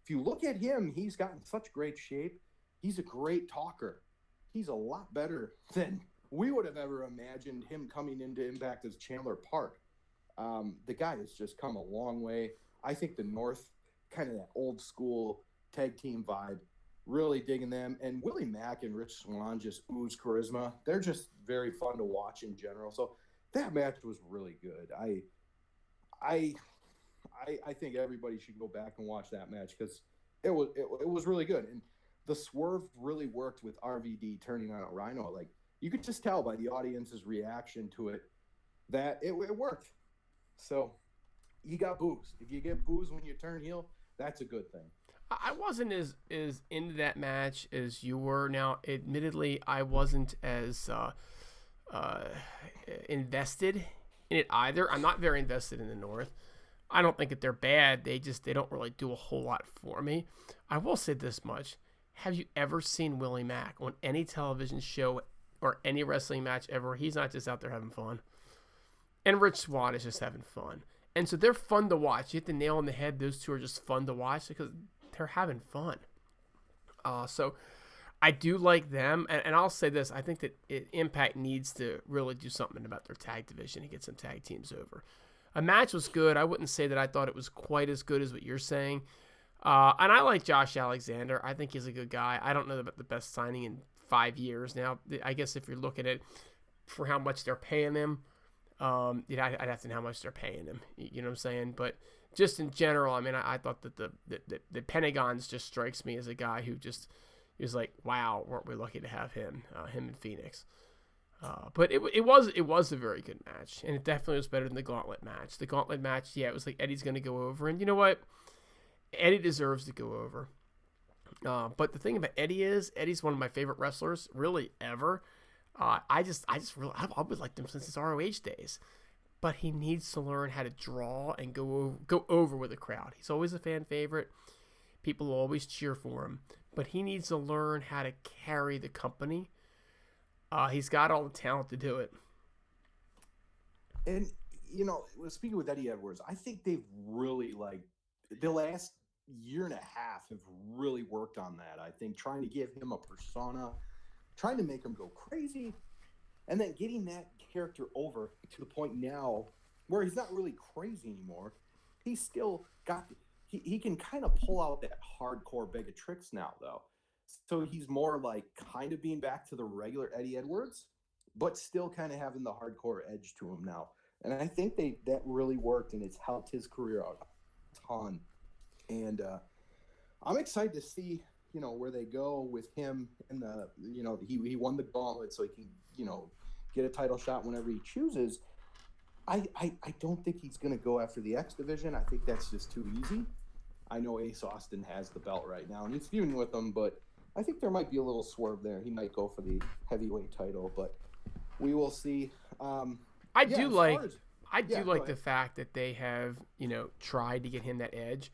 if you look at him, he's gotten such great shape. He's a great talker. He's a lot better than we would have ever imagined him coming into Impact as Chandler Park. The guy has just come a long way. I think the North, kind of that old school tag team vibe, really digging them. And Willie Mack and Rich Swann just ooze charisma. They're just very fun to watch in general. So that match was really good. I think everybody should go back and watch that match because it was really good. And the swerve really worked with RVD turning on a Rhino. Like, you could just tell by the audience's reaction to it that it worked. So you got boos. If you get boos when you turn heel, that's a good thing. I wasn't as into that match as you were. Now, admittedly, I wasn't as invested in it either. I'm not very invested in the North. I don't think that they're bad. They don't really do a whole lot for me. I will say this much. Have you ever seen Willie Mack on any television show or any wrestling match ever? He's not just out there having fun. And Rich Swann is just having fun. And so they're fun to watch. You hit the nail on the head. Those two are just fun to watch because they're having fun. So I do like them. And I'll say this. I think that Impact needs to really do something about their tag division and get some tag teams over. A match was good. I wouldn't say that I thought it was quite as good as what you're saying. And I like Josh Alexander. I think he's a good guy. I don't know about the best signing in 5 years. Now, I guess if you're looking at for how much they're paying him, I'd have to know how much they're paying him. You know what I'm saying? But just in general, I mean, I thought that the Pentagons just strikes me as a guy who just is like, wow, weren't we lucky to have him in Phoenix? But it was a very good match, and it definitely was better than the Gauntlet match. The Gauntlet match, yeah, it was like Eddie's going to go over, and you know what? Eddie deserves to go over. But the thing about Eddie's one of my favorite wrestlers, really ever. I've always liked him since his ROH days. But he needs to learn how to draw and go over with a crowd. He's always a fan favorite. People will always cheer for him. But he needs to learn how to carry the company. He's got all the talent to do it. And, speaking with Eddie Edwards, I think they've really, the last year and a half have really worked on that. I think trying to give him a persona, trying to make him go crazy, and then getting that character over to the point now where he's not really crazy anymore. He's still got he can kind of pull out that hardcore bag of tricks now, though. So he's more like kind of being back to the regular Eddie Edwards, but still kind of having the hardcore edge to him now. And I think that really worked, and it's helped his career out a ton. And I'm excited to see, where they go with him. And he won the gauntlet, so he can, get a title shot whenever he chooses. I don't think he's going to go after the X division. I think that's just too easy. I know Ace Austin has the belt right now, and he's feuding with them, but I think there might be a little swerve there. He might go for the heavyweight title, but we will see. I do like the fact that they have, tried to get him that edge.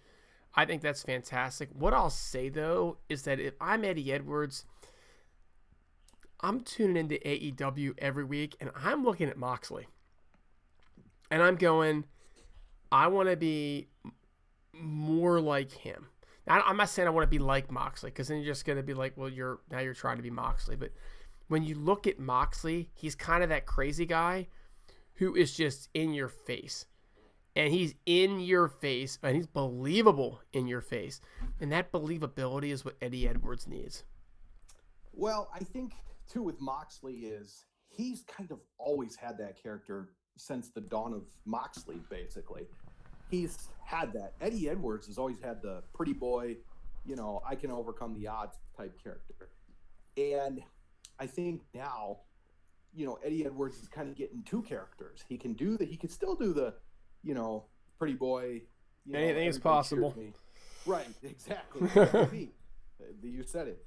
I think that's fantastic. What I'll say, though, is that if I'm Eddie Edwards, I'm tuning into AEW every week, and I'm looking at Moxley. And I'm going, I want to be more like him. I'm not saying I want to be like Moxley, because then you're just going to be like, well, you're trying to be Moxley. But when you look at Moxley, he's kind of that crazy guy who is just in your face. And he's in your face, and he's believable in your face. And that believability is what Eddie Edwards needs. Well, I think, too, with Moxley is he's kind of always had that character since the dawn of Moxley, basically. He's had that. Eddie Edwards has always had the pretty boy, I can overcome the odds type character. And I think now, Eddie Edwards is kind of getting two characters. He can still do the, pretty boy. Anything is possible. Right, exactly. You said it.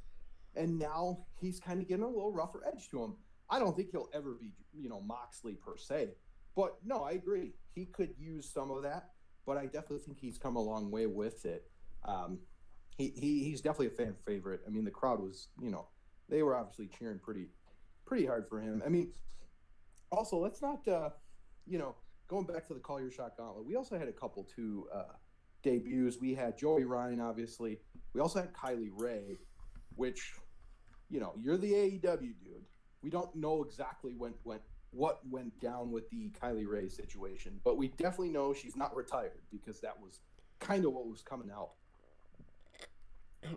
And now he's kind of getting a little rougher edge to him. I don't think he'll ever be, Moxley per se. But no, I agree. He could use some of that, but I definitely think he's come a long way with it. He's definitely a fan favorite. I mean, the crowd was, they were obviously cheering pretty hard for him. I mean, also, let's not, going back to the Call Your Shot Gauntlet, we also had a couple, too, debuts. We had Joey Ryan, obviously. We also had Kylie Ray, which, you're the AEW dude. We don't know exactly what went down with the Kylie Ray situation, but we definitely know she's not retired, because that was kind of what was coming out.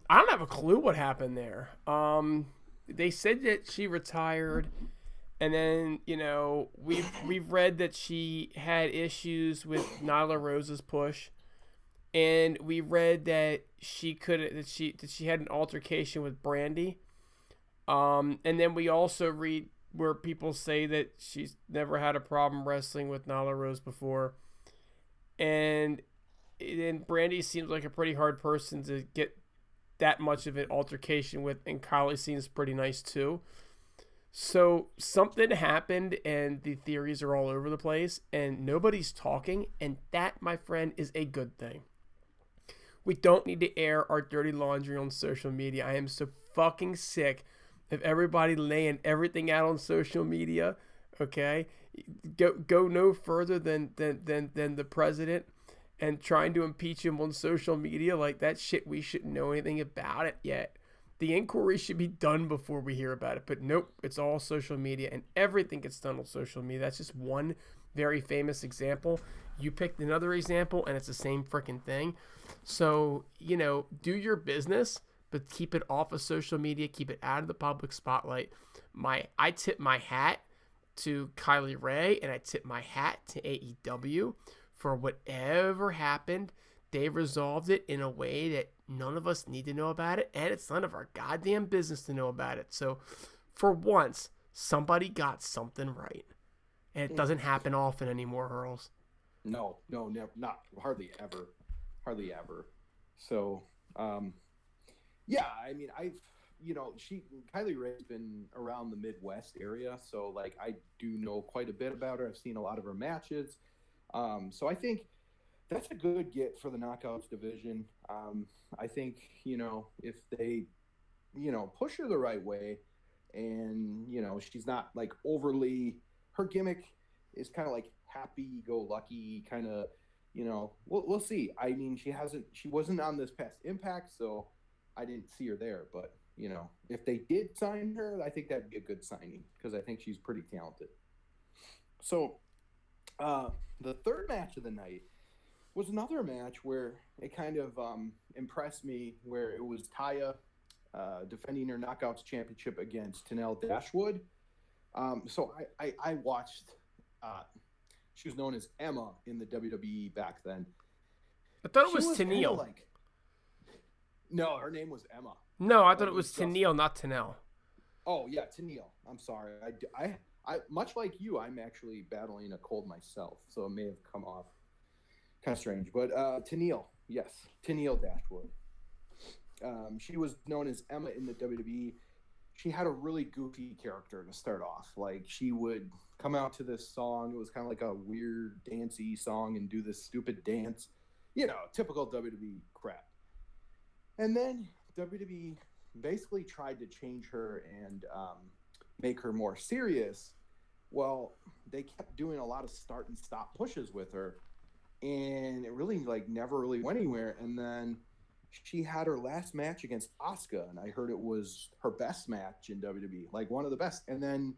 I don't have a clue what happened there. They said that she retired, and then we've read that she had issues with Nyla Rose's push, and we read that she had an altercation with Brandy. And then we also read where people say that she's never had a problem wrestling with Nyla Rose before. And then Brandy seems like a pretty hard person to get that much of an altercation with, and Kylie seems pretty nice too. So something happened, and the theories are all over the place, and nobody's talking, and that, my friend, is a good thing. We don't need to air our dirty laundry on social media. I am so fucking sick of everybody laying everything out on social media. Okay, go no further than the president and trying to impeach him on social media like that shit. We shouldn't know anything about it yet. The inquiry should be done before we hear about it. But nope, it's all social media, and everything gets done on social media. That's just one very famous example. You picked another example, and it's the same freaking thing. So, do your business, but keep it off of social media. Keep it out of the public spotlight. I tip my hat to Kylie Ray, and I tip my hat to AEW for whatever happened. They resolved it in a way that none of us need to know about it, and it's none of our goddamn business to know about it. So, for once, somebody got something right, and it doesn't happen often anymore, Hurls. No, never, not hardly ever. So, yeah, I mean, Kylie Ray's been around the Midwest area, so like I do know quite a bit about her. I've seen a lot of her matches, so I think that's a good get for the Knockouts division. I think if they push her the right way, and she's not like overly, her gimmick is kind of like happy-go-lucky kind of. We'll see. I mean, she wasn't on this past Impact, so I didn't see her there. But if they did sign her, I think that'd be a good signing, because I think she's pretty talented. So, the third match of the night was another match where it kind of impressed me, where it was Taya defending her Knockouts championship against Tenelle Dashwood. So I watched. She was known as Emma in the WWE back then. I thought it was Tenille. No, her name was Emma. No, I thought it was Tenille, not Tenelle. Oh yeah, Tenille. I'm sorry. I much like you, I'm actually battling a cold myself, so it may have come off kind of strange. But Tenille, yes, Tenille Dashwood. She was known as Emma in the WWE. She had a really goofy character to start off. Like, she would come out to this song. It was kind of like a weird dancey song and do this stupid dance. Typical WWE crap. And then WWE basically tried to change her and make her more serious. Well, they kept doing a lot of start and stop pushes with her. and it really never really went anywhere. And then she had her last match against Asuka, and I heard it was her best match in WWE, like one of the best. And then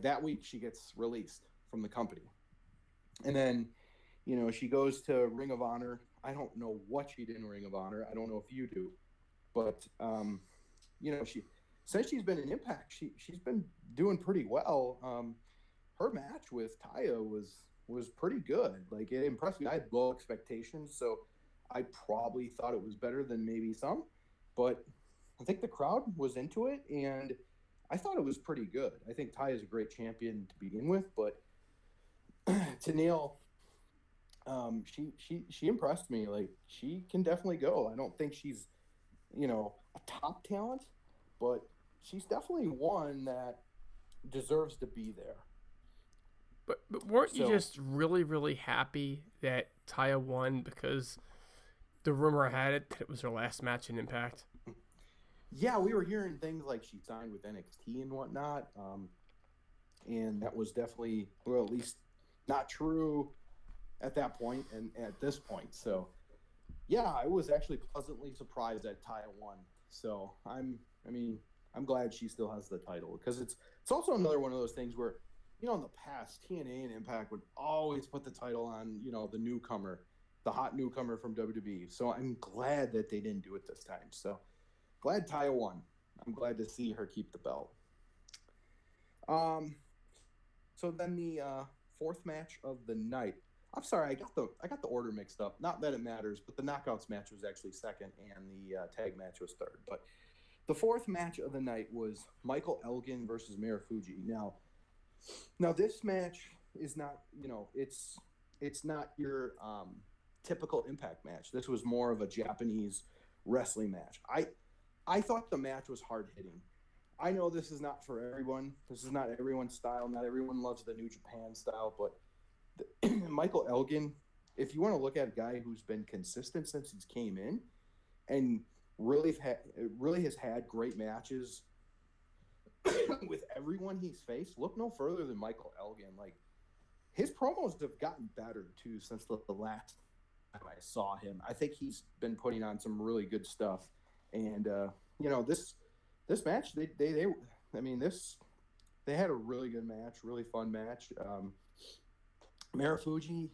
that week she gets released from the company, and then she goes to Ring of Honor. I don't know what she did in Ring of Honor. I don't know if you do, but she, since she's been in Impact, she's been doing pretty well. Her match with Taya was pretty good. Like, it impressed me. I had low expectations, so I probably thought it was better than maybe some, but I think the crowd was into it, and I thought it was pretty good. I think Taya is a great champion to begin with, but Tenille, she impressed me. Like, she can definitely go. I don't think she's a top talent, but she's definitely one that deserves to be there. But weren't you just really, really happy that Taya won, because the rumor had it that it was her last match in Impact? Yeah, we were hearing things like she signed with NXT and whatnot, and that was definitely, well, at least not true at that point and at this point. So, yeah, I was actually pleasantly surprised that Taya won. So I'm glad she still has the title, because it's also another one of those things where, in the past, TNA and Impact would always put the title on, the newcomer, the hot newcomer from WWE. So I'm glad that they didn't do it this time. So glad Taya won. I'm glad to see her keep the belt. So then the fourth match of the night. I'm sorry, I got the order mixed up. Not that it matters, but the Knockouts match was actually second, and the tag match was third. But the fourth match of the night was Michael Elgin versus Marufuji. Now this match is not, it's not your typical Impact match. This was more of a Japanese wrestling match. I thought the match was hard hitting. I know this is not for everyone. This is not everyone's style. Not everyone loves the New Japan style, but Michael Elgin, if you want to look at a guy who's been consistent since he came in and really has had great matches with everyone he's faced, look no further than Michael Elgin. Like, his promos have gotten better too since the last time I saw him. I think he's been putting on some really good stuff, and this match, they had a really good match, really fun match. Marufuji,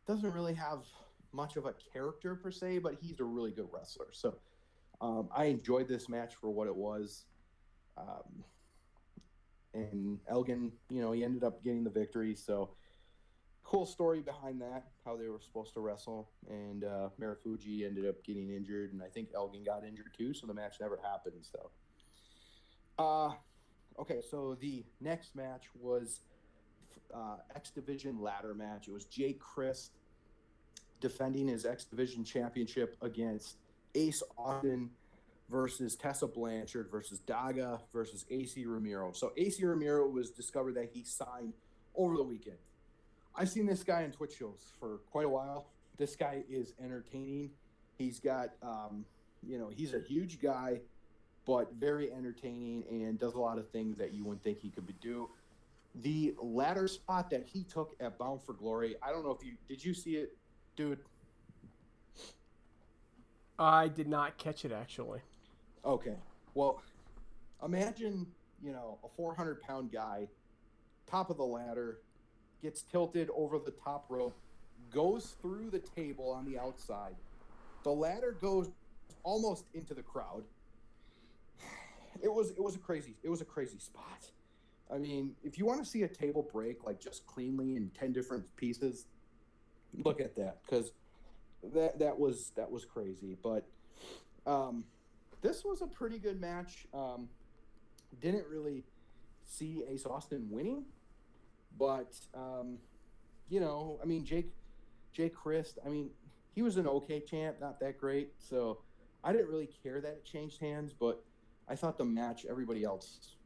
doesn't really have much of a character per se, but he's a really good wrestler. So I enjoyed this match for what it was. And Elgin, he ended up getting the victory. So cool story behind that, how they were supposed to wrestle. And Marufuji ended up getting injured, and I think Elgin got injured too, so the match never happened. So, okay, so the next match was X Division ladder match. It was Jake Crist defending his X Division championship against Ace Austin versus Tessa Blanchard versus Daga versus AC Ramiro. So AC Ramiro was discovered that he signed over the weekend. I've seen this guy on Twitch shows for quite a while. This guy is entertaining. He's got, he's a huge guy, but very entertaining and does a lot of things that you wouldn't think he could do. The ladder spot that he took at Bound for Glory, I don't know if did you see it, dude? I did not catch it, actually. Okay. Well, imagine, a 400-pound guy, top of the ladder, gets tilted over the top rope, goes through the table on the outside. The ladder goes almost into the crowd. It was a crazy spot. I mean, if you want to see a table break just cleanly in 10 different pieces, look at that, because that was crazy. But this was a pretty good match. Didn't really see Ace Austin winning, but Jake Crist, he was an okay champ, not that great. So I didn't really care that it changed hands, but I thought the match, everybody else,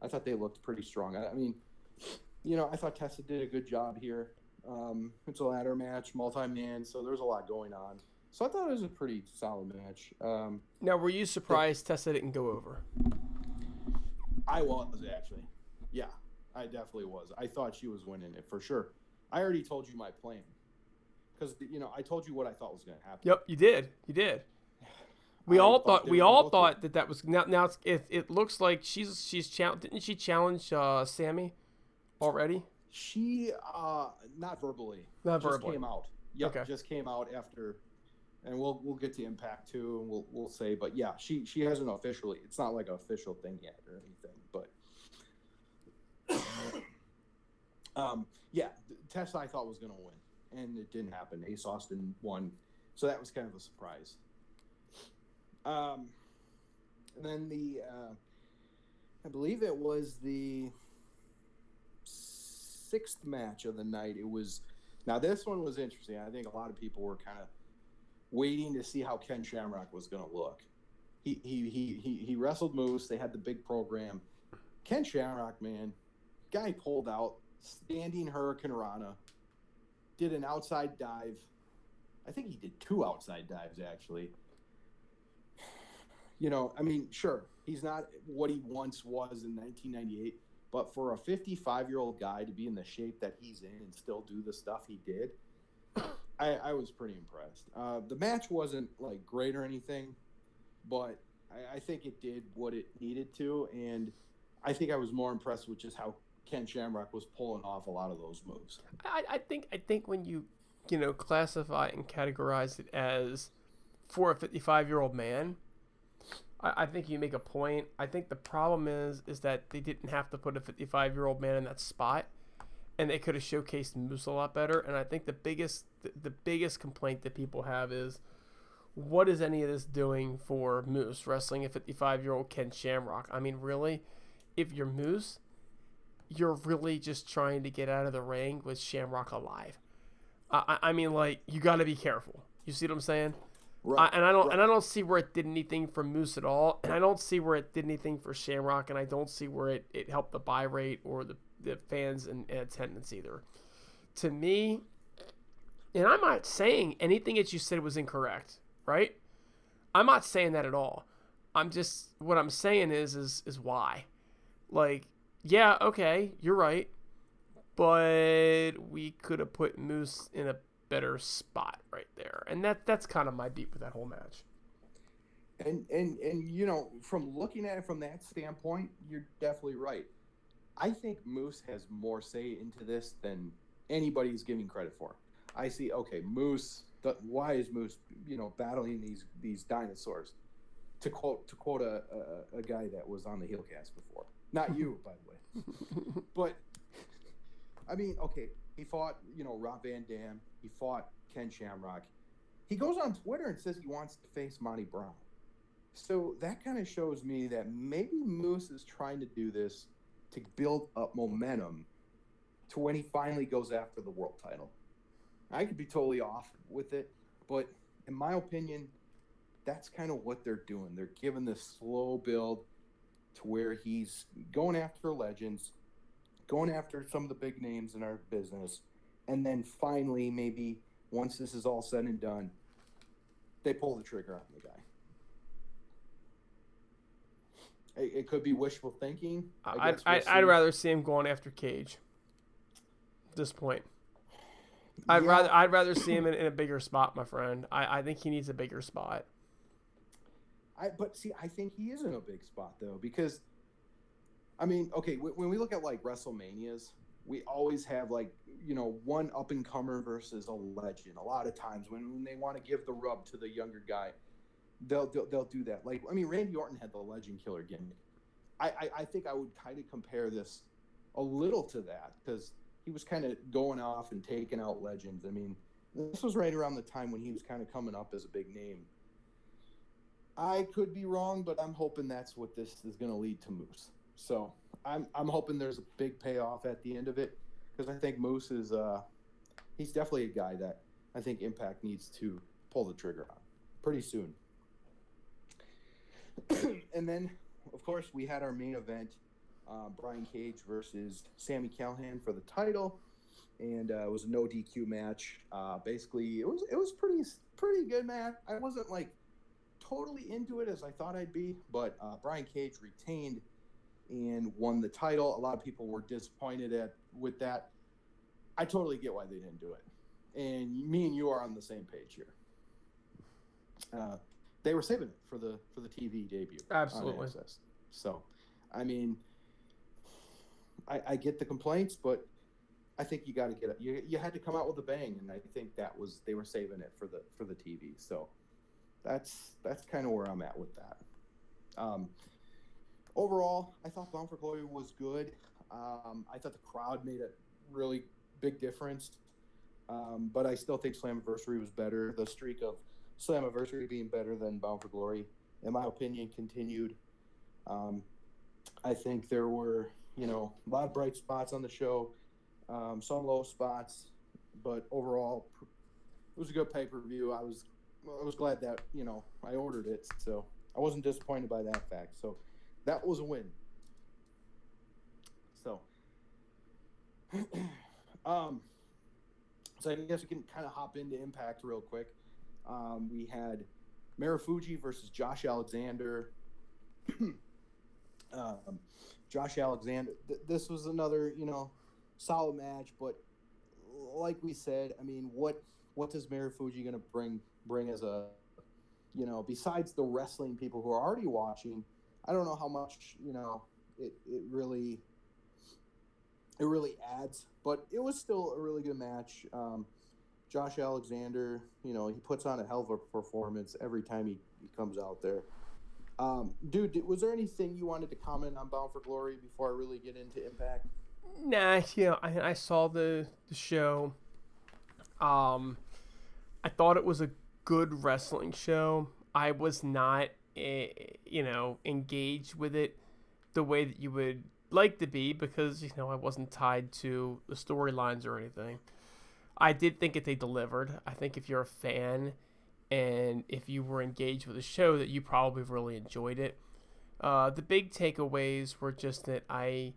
I thought they looked pretty strong. I thought Tessa did a good job here. It's a ladder match, multi-man, so there's a lot going on. So I thought it was a pretty solid match. Now, were you surprised Tessa didn't go over? I was, actually. Yeah, I definitely was. I thought she was winning it for sure. I already told you my plan because I told you what I thought was going to happen. Yep, you did. You did. We I all thought thought they were gonna go through it. that was now. It looks like didn't she challenge Sammy already? She not verbally. Not just verbally. came out. Yep, Okay. just came out after, and we'll get to Impact too, and we'll say, but yeah, she hasn't officially. It's not like an official thing yet or anything, but yeah, Tess I thought was gonna win, and it didn't happen. Ace Austin won, so that was kind of a surprise. And then I believe it was the 6th match of the night. Now this one was interesting. I think a lot of people were kind of waiting to see how Ken Shamrock was going to look. He wrestled Moose. They had the big program. Ken Shamrock, man, guy pulled out, standing Hurricane Rana, did an outside dive. I think he did 2 outside dives, actually. I mean, sure, he's not what he once was in 1998, but for a 55-year-old guy to be in the shape that he's in and still do the stuff he did, I was pretty impressed. The match wasn't, like, great or anything, but I think it did what it needed to, and I think I was more impressed with just how Ken Shamrock was pulling off a lot of those moves. I think when you classify and categorize it as for a 55-year-old man, I think you make a point. I think the problem is that they didn't have to put a 55-year-old man in that spot, and they could have showcased Moose a lot better. And I think the biggest complaint that people have is, what is any of this doing for Moose wrestling a 55-year-old Ken Shamrock? I mean, really, if you're Moose, you're really just trying to get out of the ring with Shamrock alive. I mean, like, you got to be careful. You see what I'm saying? Right. I don't see where it did anything for Moose at all, and I don't see where it did anything for Shamrock, and I don't see where it helped the buy rate or the fans and attendance either. To me, and I'm not saying anything that you said was incorrect, right? I'm not saying that at all. What I'm saying is why. Like, yeah, okay, you're right, but we could have put Moose in a better spot right there, and that's kind of my beat with that whole match. And from looking at it from that standpoint, you're definitely right. I think Moose has more say into this than anybody's giving credit for. I see, okay, Moose. Why is Moose, battling these dinosaurs? To quote a guy that was on the Heelcast before, not you, by the way. But I mean, okay, he fought, Rob Van Dam. He fought Ken Shamrock. He goes on Twitter and says he wants to face Monty Brown. So that kind of shows me that maybe Moose is trying to do this to build up momentum to when he finally goes after the world title. I could be totally off with it, but in my opinion, that's kind of what they're doing. They're giving this slow build to where he's going after legends, going after some of the big names in our business, and then finally, maybe once this is all said and done, they pull the trigger on the guy. It could be wishful thinking. I'd rather see him going after Cage at this point. I'd rather see him in a bigger spot, my friend. I think he needs a bigger spot. But see, I think he is in a big spot though, because I mean, okay, when we look at like WrestleManias, we always have like, one up and comer versus a legend. A lot of times when they want to give the rub to the younger guy, they'll do that. Like, I mean, Randy Orton had the legend killer gimmick. I think I would kind of compare this a little to that, because he was kind of going off and taking out legends. I mean, this was right around the time when he was kind of coming up as a big name. I could be wrong, but I'm hoping that's what this is going to lead to Moose. So I'm hoping there's a big payoff at the end of it, because I think Moose is he's definitely a guy that I think Impact needs to pull the trigger on pretty soon. And then, of course, we had our main event, Brian Cage versus Sami Callihan for the title, and it was a no DQ match. Basically, it was pretty good match. I wasn't like totally into it as I thought I'd be, but Brian Cage retained and won the title. A lot of people were disappointed with that. I totally get why they didn't do it, and me and you are on the same page here. They were saving it for the TV debut. Absolutely. On Access. So, I mean, I get the complaints, but I think you got to get it. You had to come out with a bang, and I think they were saving it for the TV. So that's kind of where I'm at with that. Overall, I thought Bound for Glory was good. I thought the crowd made a really big difference, but I still think Slammiversary was better. The streak of Slammiversary being better than Bound for Glory, in my opinion, continued. I think there were, a lot of bright spots on the show, some low spots, but overall, it was a good pay-per-view. I was glad that, I ordered it, so I wasn't disappointed by that fact. So that was a win. So, so I guess we can kind of hop into Impact real quick. We had Marufuji versus Josh Alexander. Josh Alexander, this was another, solid match, but like we said, I mean, what does Marufuji going to bring as a, besides the wrestling people who are already watching? I don't know how much, it really adds, but it was still a really good match. Josh Alexander, he puts on a hell of a performance every time he comes out there. Dude, was there anything you wanted to comment on Bound for Glory before I really get into Impact? Nah, I saw the show. I thought it was a good wrestling show. I was not, engaged with it the way that you would like to be because, I wasn't tied to the storylines or anything. I did think that they delivered. I think if you're a fan and if you were engaged with the show, that you probably really enjoyed it. The big takeaways were just that I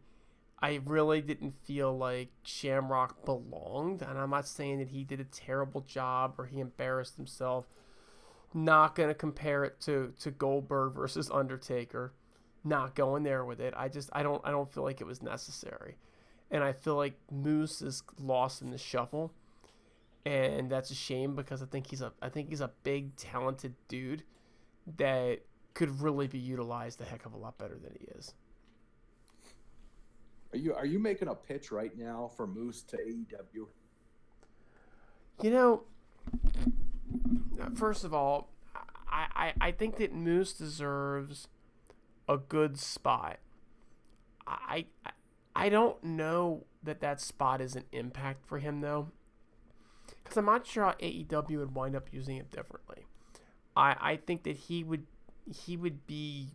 really didn't feel like Shamrock belonged, and I'm not saying that he did a terrible job or he embarrassed himself. Not going to compare it to Goldberg versus Undertaker. Not going there with it. I don't feel like it was necessary. And I feel like Moose is lost in the shuffle. And that's a shame because I think he's a big, talented dude that could really be utilized a heck of a lot better than he is. Are you making a pitch right now for Moose to AEW? First of all, I think that Moose deserves a good spot. I don't know that spot is an Impact for him though, because I'm not sure how AEW would wind up using it differently. I think that he would be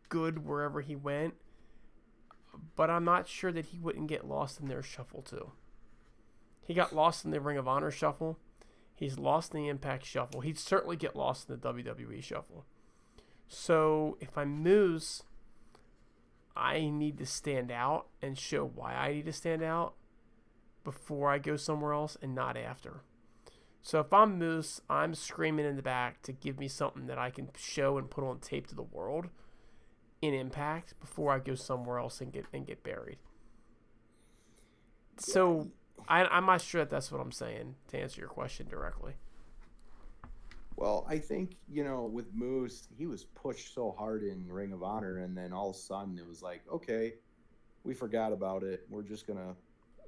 good wherever he went, but I'm not sure that he wouldn't get lost in their shuffle too. He got lost in the Ring of Honor shuffle. He's lost in the Impact shuffle. He'd certainly get lost in the WWE shuffle. So if I'm Moose, I need to stand out and show why I need to stand out before I go somewhere else and not after. So if I'm Moose, I'm screaming in the back to give me something that I can show and put on tape to the world in Impact before I go somewhere else and get buried. So I'm not sure that's what I'm saying, to answer your question directly. Well, I think, with Moose, he was pushed so hard in Ring of Honor, and then all of a sudden it was like, okay, we forgot about it. We're just going to.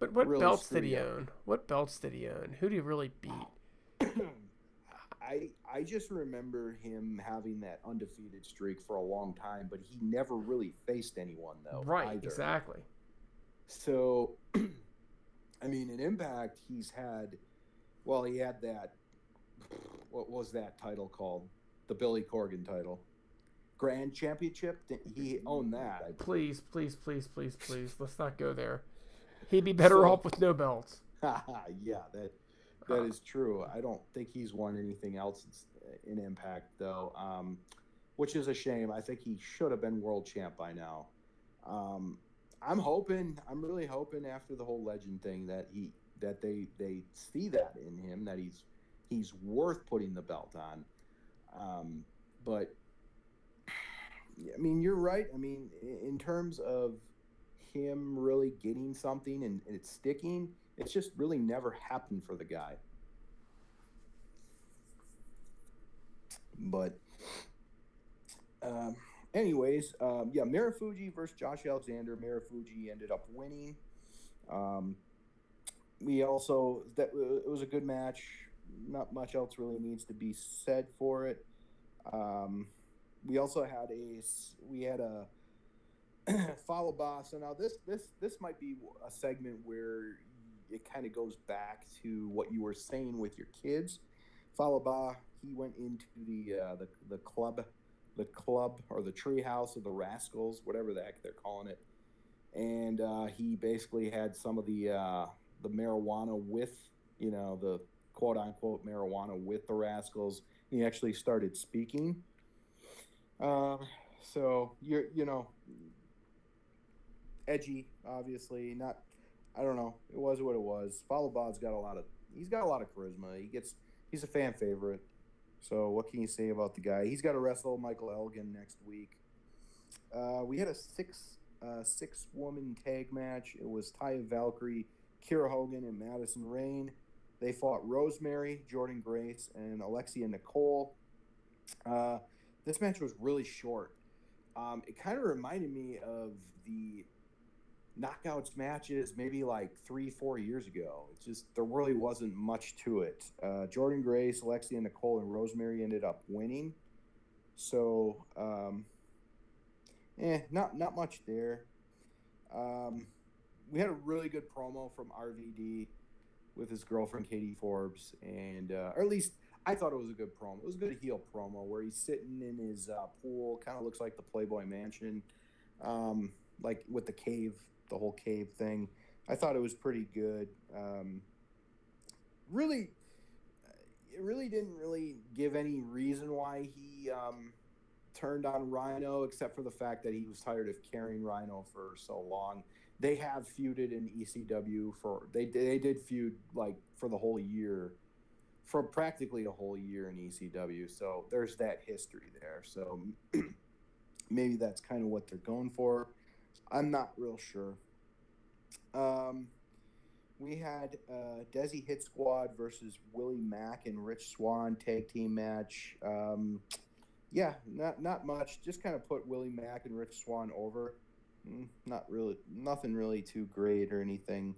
But what really belts did he own? What belts did he own? Who did he really beat? I just remember him having that undefeated streak for a long time, but he never really faced anyone, though. Right, either. Exactly. So, I mean, in Impact, he had that. What was that title called? The Billy Corgan title. Grand Championship? He owned that. Please. Let's not go there. He'd be better off with no belts. Yeah, that is true. I don't think he's won anything else in Impact, though, which is a shame. I think he should have been world champ by now. I'm really hoping after the whole legend thing that they see that in him, that he's worth putting the belt on. But I mean, you're right. I mean, in terms of him really getting something and it's sticking, It's just really never happened for the guy. But anyways, Marufuji versus Josh Alexander. Marufuji ended up winning. It was a good match. Not much else really needs to be said for it. We also had a follow boss. So now this might be a segment where it kind of goes back to what you were saying with your kids. Follow Ba, he went into the club or the treehouse of the Rascals, whatever the heck they're calling it, and he basically had some of the marijuana with, the quote unquote marijuana with the Rascals. He actually started speaking. So edgy, obviously not. I don't know. It was what it was. Follow Ba's got a lot of charisma. He's a fan favorite. So what can you say about the guy? He's got to wrestle Michael Elgin next week. We had a six woman tag match. It was Taya Valkyrie, Kira Hogan, and Madison Rayne. They fought Rosemary, Jordan Grace, and Alexia Nicole. This match was really short. It kind of reminded me of the Knockouts matches maybe like 3-4 years ago. It's just there really wasn't much to it. Jordan Grace, Alexia Nicole, and Rosemary ended up winning. So, not much there. We had a really good promo from RVD with his girlfriend Katie Forbes, and or at least I thought it was a good promo. It was a good heel promo where he's sitting in his pool, kind of looks like the Playboy Mansion, like with the cave. The whole cave thing. I thought it was pretty good. It really didn't really give any reason why he turned on Rhino, except for the fact that he was tired of carrying Rhino for so long. They have feuded in ECW they did feud like for the whole year, for practically a whole year in ECW. So there's that history there. So maybe that's kind of what they're going for. I'm not real sure. We had Desi Hit Squad versus Willie Mack and Rich Swann tag team match. Not much. Just kind of put Willie Mack and Rich Swann over. Nothing really too great or anything.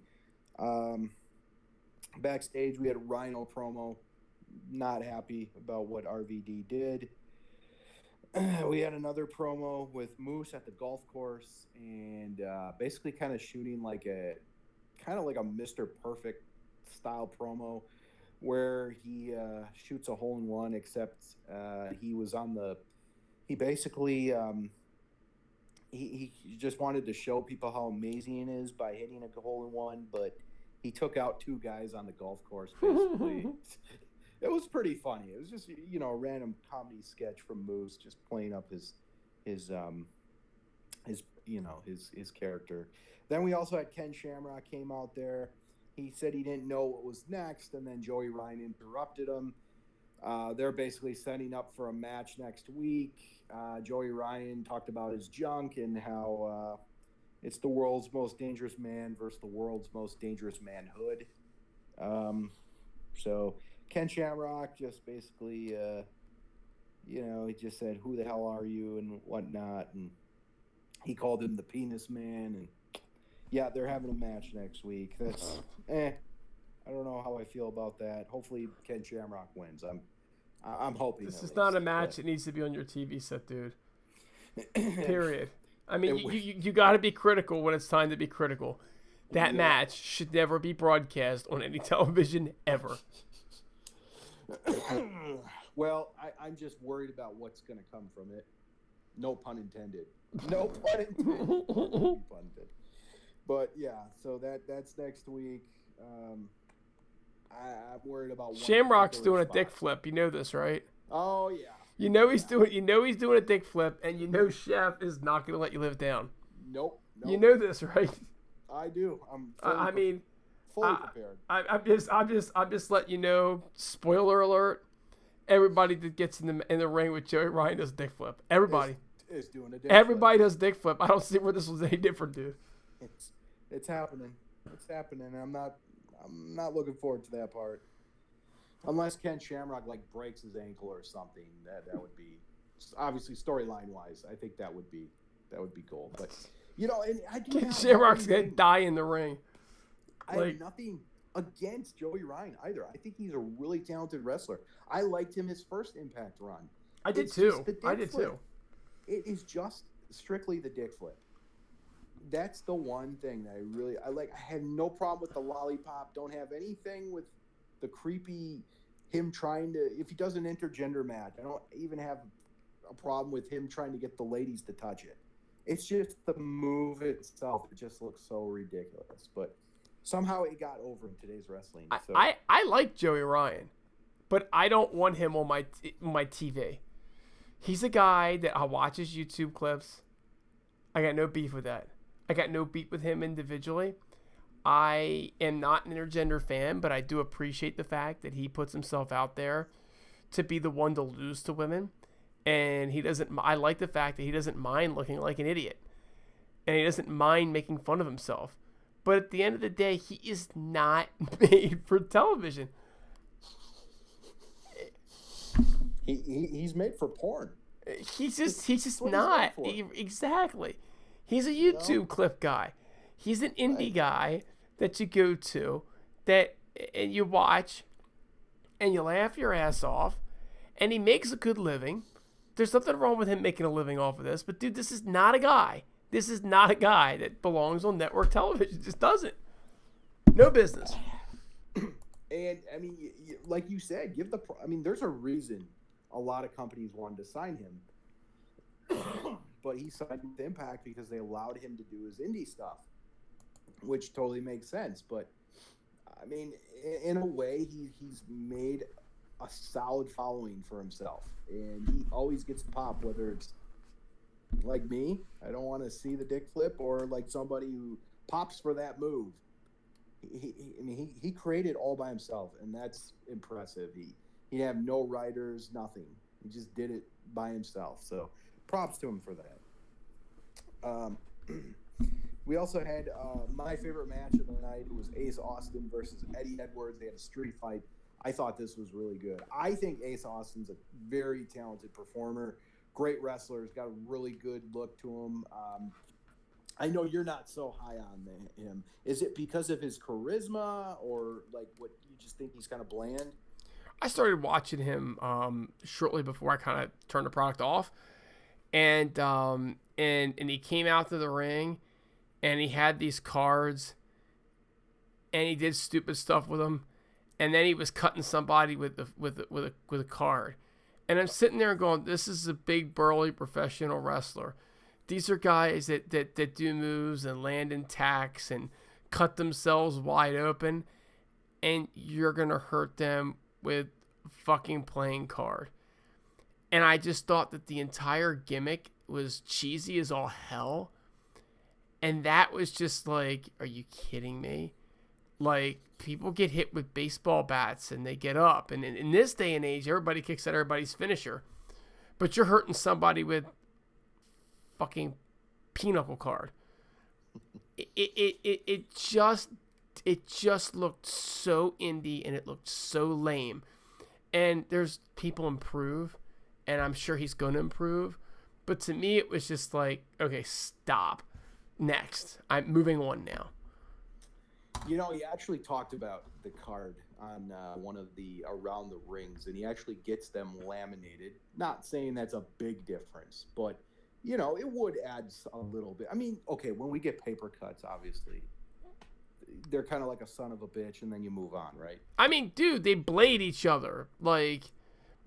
Backstage, we had a Rhino promo. Not happy about what RVD did. We had another promo with Moose at the golf course, and basically kind of shooting like a Mr. Perfect style promo where he shoots a hole in one, except he basically he just wanted to show people how amazing it is by hitting a hole in one, but he took out two guys on the golf course basically. It was pretty funny. It was just, a random comedy sketch from Moose, just playing up his character. Then we also had Ken Shamrock came out there. He said he didn't know what was next, and then Joey Ryan interrupted him. They're basically setting up for a match next week. Joey Ryan talked about his junk and how it's the world's most dangerous man versus the world's most dangerous manhood. So Ken Shamrock just basically, he just said, "Who the hell are you?" and whatnot, and he called him the Penis Man, and yeah, they're having a match next week. That's I don't know how I feel about that. Hopefully, Ken Shamrock wins. I'm hoping. This is not a match that needs to be on your TV set, dude. Period. I mean, you got to be critical when it's time to be critical. That match should never be broadcast on any television ever. Well, I'm just worried about what's going to come from it. No pun intended. No pun intended. But yeah, so that's next week. I'm worried about Shamrock's doing a dick flip. You know this, right? Oh yeah. He's doing a dick flip, and Chef is not going to let you live down. Nope. You know this, right? I do. I'm fully prepared. I'm just letting you know. Spoiler alert! Everybody that gets in the ring with Joey Ryan does dick flip. Everybody is doing a dick Everybody does dick flip. I don't see where this was any different, dude. It's happening. It's happening. I'm not looking forward to that part. Unless Ken Shamrock breaks his ankle or something, that would be obviously storyline wise. I think that would be cool. But and I do Ken Shamrock's gonna die in the ring. I have nothing against Joey Ryan either. I think he's a really talented wrestler. I liked him his first Impact run. I did too. It is just strictly the dick flip. That's the one thing that I like. I have no problem with the lollipop. Don't have anything with the creepy him trying to, if he does an intergender match, I don't even have a problem with him trying to get the ladies to touch it. It's just the move itself. It just looks so ridiculous. But somehow it got over in today's wrestling. So. I like Joey Ryan, but I don't want him on my TV. He's a guy that I watch his YouTube clips. I got no beef with that. I got no beef with him individually. I am not an intergender fan, but I do appreciate the fact that he puts himself out there to be the one to lose to women. And I like the fact that he doesn't mind looking like an idiot. And he doesn't mind making fun of himself. But at the end of the day, he is not made for television. He's made for porn. He's just not. Exactly. He's a YouTube clip guy. He's an indie guy that you go to, and you watch, and you laugh your ass off, and he makes a good living. There's nothing wrong with him making a living off of this, but dude, this is not a guy. This is not a guy that belongs on network television. Just doesn't. No business. And I mean, like you said, there's a reason a lot of companies wanted to sign him, but he signed with Impact because they allowed him to do his indie stuff, which totally makes sense. But I mean, in a way, he's made a solid following for himself, and he always gets pop, whether it's like me, I don't want to see the dick flip, or like somebody who pops for that move. He created all by himself, and that's impressive. He have no writers, nothing. He just did it by himself. So props to him for that. We also had my favorite match of the night. It was Ace Austin versus Eddie Edwards. They had a street fight. I thought this was really good. I think Ace Austin's a very talented performer. Great wrestler. He's got a really good look to him. I know you're not so high on him. Is it because of his charisma, or like what you just think he's kind of bland? I started watching him shortly before I kind of turned the product off, and he came out to the ring, and he had these cards, and he did stupid stuff with them, and then he was cutting somebody with a card, and I'm sitting there going, "This is a big burly professional wrestler. These are guys that do moves and land in tacks and cut themselves wide open, and you're gonna hurt them with a fucking playing card." And I just thought that the entire gimmick was cheesy as all hell. And that was just like, are you kidding me? Like, people get hit with baseball bats and they get up. And in this day and age, everybody kicks at everybody's finisher. But you're hurting somebody with fucking pinochle card. It just looked so indie, and it looked so lame. And there's people improve, and I'm sure he's going to improve. But to me, it was just like, okay, stop. Next. I'm moving on now. You know, he actually talked about the card on one of the Around the Rings, and he actually gets them laminated. Not saying that's a big difference, but, you know, it would add a little bit. I mean, okay, when we get paper cuts, obviously, they're kind of like a son of a bitch, and then you move on, right? I mean, dude, they blade each other. Like,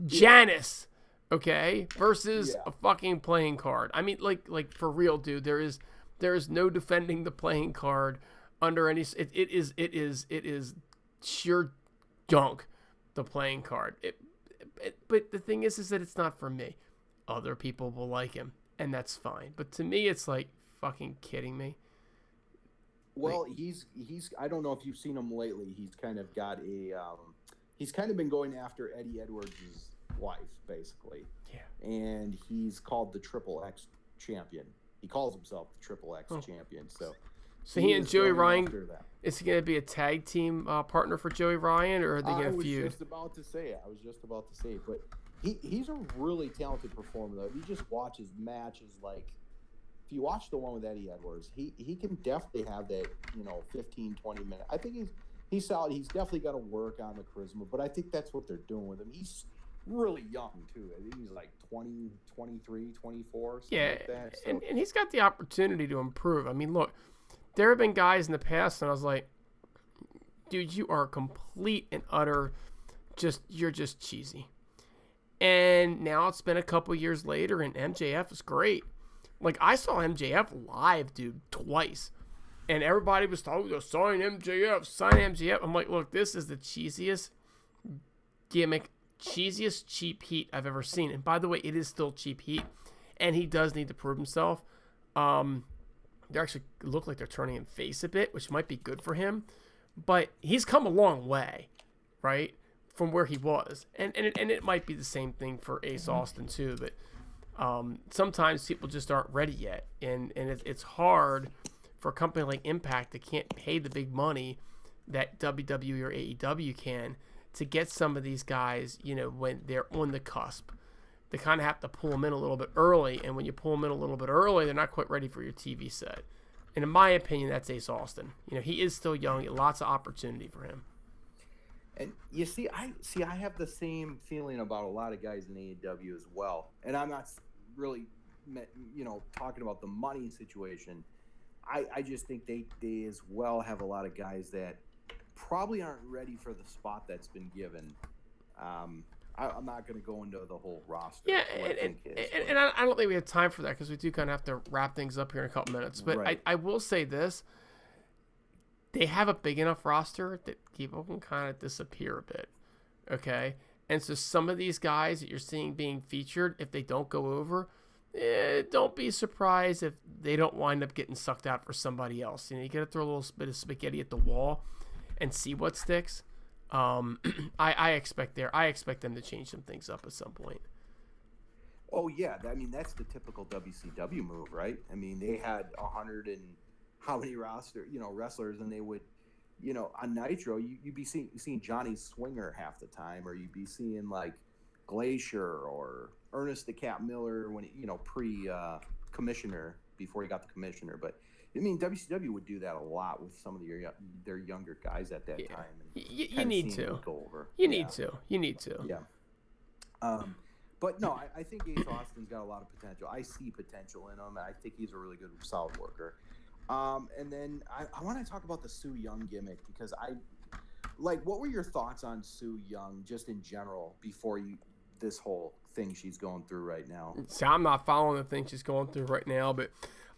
Janice, okay, versus a fucking playing card. I mean, like for real, dude, there is no defending the playing card under any. It is sheer junk, the playing card. But the thing is that it's not for me. Other people will like him, and that's fine. But to me, it's like, fucking kidding me. Well, he's. I don't know if you've seen him lately. He's kind of got a. He's kind of been going after Eddie Edwards' wife, basically. Yeah. And he's called the Triple X champion. He calls himself the Triple X champion. So So he and Joey Ryan, after that. is he going to be a tag team partner for Joey Ryan, or are they going to feud? I was just about to say it. But he's a really talented performer, though. If you just watch his matches, like, if you watch the one with Eddie Edwards, he can definitely have that, 15, 20 minutes. I think he's solid. He's definitely got to work on the charisma, but I think that's what they're doing with him. He's really young, too. I think he's like 20, 23, 24, something like that. So. And he's got the opportunity to improve. I mean, look, there have been guys in the past, and I was like, dude, you are complete and utter, you're just cheesy. And now it's been a couple years later, and MJF is great. Like, I saw MJF live, dude, twice. And everybody was talking, sign MJF. I'm like, look, this is the cheesiest gimmick, cheesiest cheap heat I've ever seen. And by the way, it is still cheap heat. And he does need to prove himself. They actually look like they're turning him face a bit, which might be good for him. But he's come a long way, right, from where he was. And it might be the same thing for Ace Austin, too. But sometimes people just aren't ready yet. And it's hard for a company like Impact that can't pay the big money that WWE or AEW can to get some of these guys, when they're on the cusp. They kind of have to pull them in a little bit early, and when you pull them in a little bit early, they're not quite ready for your TV set. And in my opinion, that's Ace Austin. He is still young, lots of opportunity for him. And you see, I have the same feeling about a lot of guys in AEW as well. And I'm not really, talking about the money situation. I just think they as well have a lot of guys that probably aren't ready for the spot that's been given. I'm not going to go into the whole roster. Yeah, and I don't think we have time for that because we do kind of have to wrap things up here in a couple minutes. But right. I will say this. They have a big enough roster that people can kind of disappear a bit, okay? And so some of these guys that you're seeing being featured, if they don't go over, don't be surprised if they don't wind up getting sucked out for somebody else. You got to throw a little bit of spaghetti at the wall and see what sticks. I expect them to change some things up at some point. Oh yeah, that's the typical WCW move, right? They had 100 and how many wrestlers, and they would, on Nitro, you'd be seeing Johnny Swinger half the time, or you'd be seeing like Glacier or Ernest the Cat Miller when pre-commissioner before he got the commissioner, but. WCW would do that a lot with some of their younger guys at that time. And you need to. Go over. You need to. Yeah. But no, I think Ace Austin's got a lot of potential. I see potential in him. I think he's a really good, solid worker. And then I want to talk about the Su Yung gimmick because what were your thoughts on Su Yung just in general before this whole thing she's going through right now? See, I'm not following the thing she's going through right now, but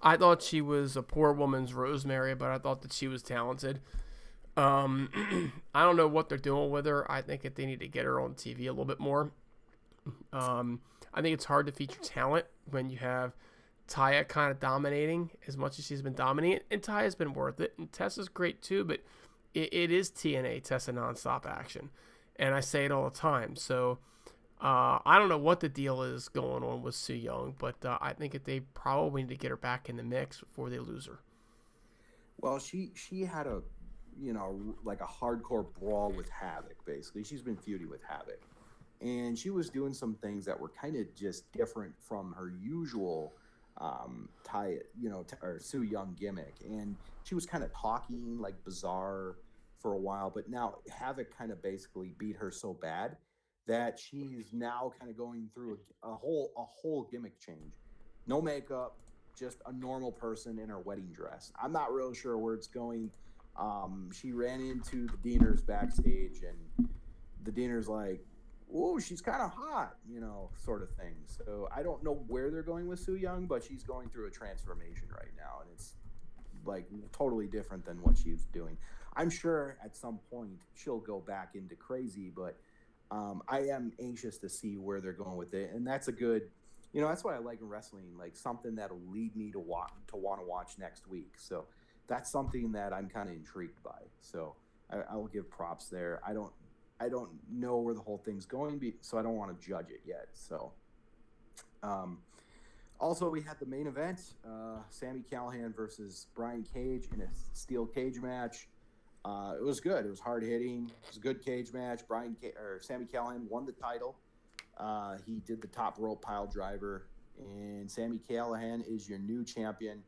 I thought she was a poor woman's Rosemary, but I thought that she was talented. I don't know what they're doing with her. I think that they need to get her on TV a little bit more. I think it's hard to feature talent when you have Taya kind of dominating as much as she's been dominating. And Taya's been worth it. And Tessa's great too, but it is TNA, Tessa nonstop action. And I say it all the time. So I don't know what the deal is going on with Su Yung, but I think that they probably need to get her back in the mix before they lose her. Well, she had a hardcore brawl with Havoc, basically. She's been feuding with Havoc. And she was doing some things that were kind of just different from her usual Su Yung gimmick. And she was kind of talking like bizarre for a while, but now Havoc kind of basically beat her so bad that she's now kind of going through a whole gimmick change. No makeup, just a normal person in her wedding dress. I'm not real sure where it's going. She ran into the Deaners backstage, and the Deaners like, "Whoa, she's kind of hot," sort of thing. So I don't know where they're going with Su Yung, but she's going through a transformation right now, and it's like totally different than what she was doing. I'm sure at some point she'll go back into crazy, but I am anxious to see where they're going with it, and that's a good, that's what I like in wrestling, like something that'll lead me to want to watch next week. So that's something that I'm kind of intrigued by. So I will give props there. I don't know where the whole thing's going, so I don't want to judge it yet. So, Also, we had the main event, Sami Callihan versus Brian Cage in a steel cage match. It was good. It was hard hitting. It was a good cage match. Sami Callihan won the title. He did the top rope pile driver, and Sami Callihan is your new champion.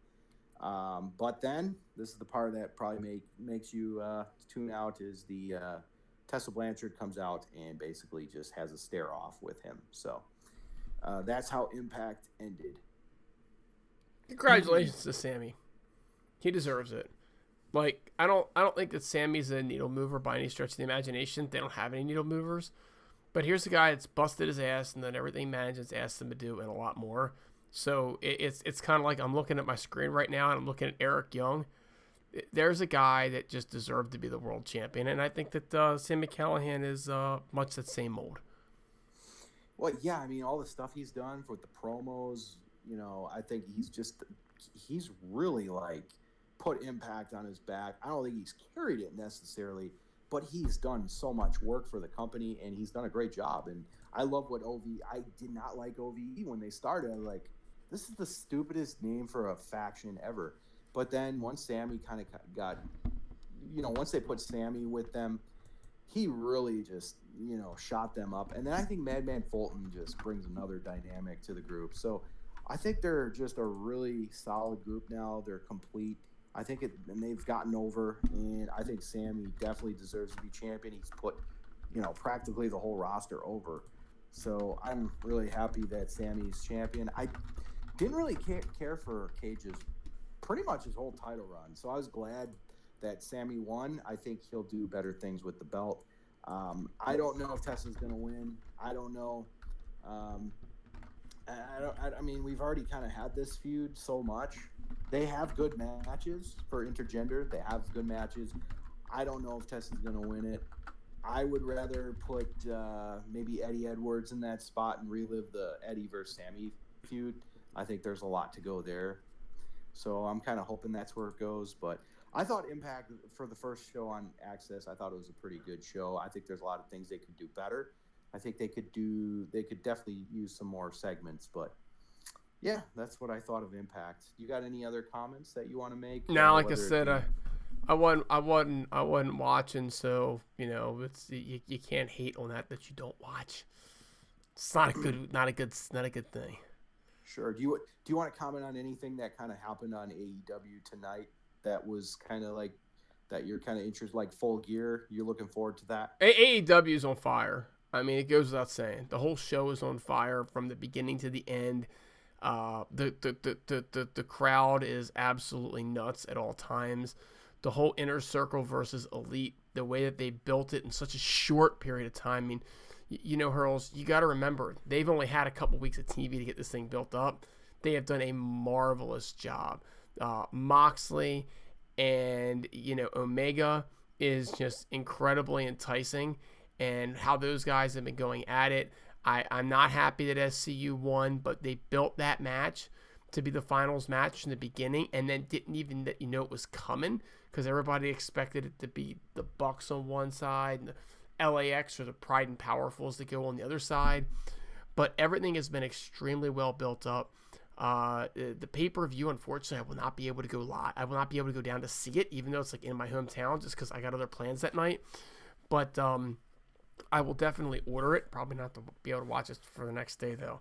But then this is the part that probably makes you tune out is the Tessa Blanchard comes out and basically just has a stare off with him. So that's how Impact ended. Congratulations to Sammy. He deserves it. Like, I don't think that Sammy's a needle mover by any stretch of the imagination. They don't have any needle movers. But here's a guy that's busted his ass and done everything management's asked him to do and a lot more. So it's kind of like I'm looking at my screen right now and I'm looking at Eric Young. There's a guy that just deserved to be the world champion. And I think that Sami Callihan is much that same mold. Well, yeah, I mean, all the stuff he's done with the promos, I think he's really like put Impact on his back. I don't think he's carried it necessarily, but he's done so much work for the company and he's done a great job. And I love what I did not like OVE when they started. I was like, this is the stupidest name for a faction ever. But then once Sammy kind of got, once they put Sammy with them, he really just, shot them up. And then I think Madman Fulton just brings another dynamic to the group. So I think they're just a really solid group now. They're complete. I think and they've gotten over, and I think Sammy definitely deserves to be champion. He's put, practically the whole roster over. So I'm really happy that Sammy's champion. I didn't really care for Cage's pretty much his whole title run. So I was glad that Sammy won. I think he'll do better things with the belt. I don't know if Tessa's going to win. I don't know. I mean, we've already kind of had this feud so much. They have good matches for intergender. They have good matches. I don't know if Tessa's going to win it. I would rather put maybe Eddie Edwards in that spot and relive the Eddie versus Sammy feud. I think there's a lot to go there. So I'm kind of hoping that's where it goes. But I thought Impact, for the first show on Access, I thought it was a pretty good show. I think there's a lot of things they could do better. I think they could definitely use some more segments. But yeah, that's what I thought of Impact. You got any other comments that you want to make? No, like I said, I wasn't watching, so it's you can't hate on that you don't watch. It's not a good thing. Sure. Do you want to comment on anything that kind of happened on AEW tonight that was kind of like that you're kind of interested, like Full Gear? You're looking forward to that? AEW is on fire. I mean, it goes without saying. The whole show is on fire from the beginning to the end. The crowd is absolutely nuts at all times. The whole Inner Circle versus Elite, the way that they built it in such a short period of time. I mean, Hurls, you got to remember, they've only had a couple weeks of TV to get this thing built up. They have done a marvelous job. Moxley and, Omega is just incredibly enticing, and how those guys have been going at it. I'm not happy that SCU won, but they built that match to be the finals match in the beginning and then didn't even let it was coming because everybody expected it to be the Bucks on one side and the LAX or the Pride and Powerfuls to go on the other side. But everything has been extremely well built up. The pay-per-view, unfortunately, I will not be able to go live. I will not be able to go down to see it, even though it's like in my hometown, just because I got other plans that night. But I will definitely order it. Probably not to be able to watch it for the next day, though.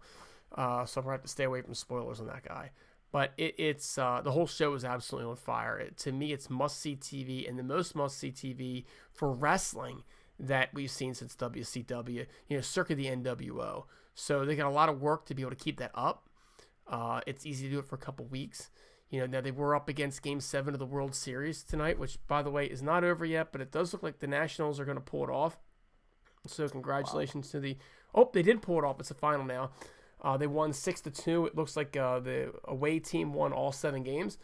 So I'm going to have to stay away from spoilers on that guy. But it's the whole show is absolutely on fire. To me, it's must-see TV, and the most must-see TV for wrestling that we've seen since WCW, circa the NWO. So they got a lot of work to be able to keep that up. It's easy to do it for a couple weeks. Now they were up against Game 7 of the World Series tonight, which, by the way, is not over yet, but it does look like the Nationals are going to pull it off. So congratulations to the... Oh, they did pull it off. It's the final now. They won 6-2. It looks like the away team won all 7 games.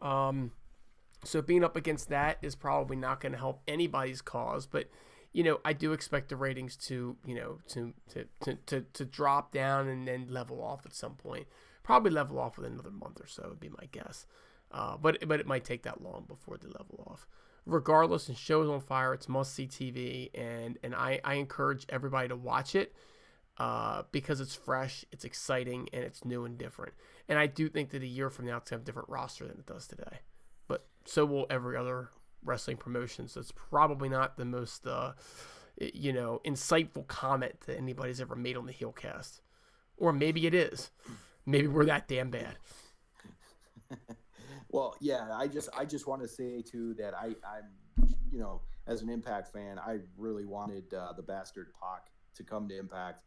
So being up against that is probably not going to help anybody's cause. But, I do expect the ratings to drop down and then level off at some point. Probably level off within another month or so would be my guess. But it might take that long before they level off. Regardless, the show's on fire. It's must-see TV, and I encourage everybody to watch it. because it's fresh, it's exciting, and it's new and different. And I do think that a year from now it's going to have a different roster than it does today. But so will every other wrestling promotion. So it's probably not the most, insightful comment that anybody's ever made on the Heelcast. Or maybe it is. Maybe we're that damn bad. Well, yeah, I just want to say too that I'm as an Impact fan, I really wanted the bastard Pac to come to Impact.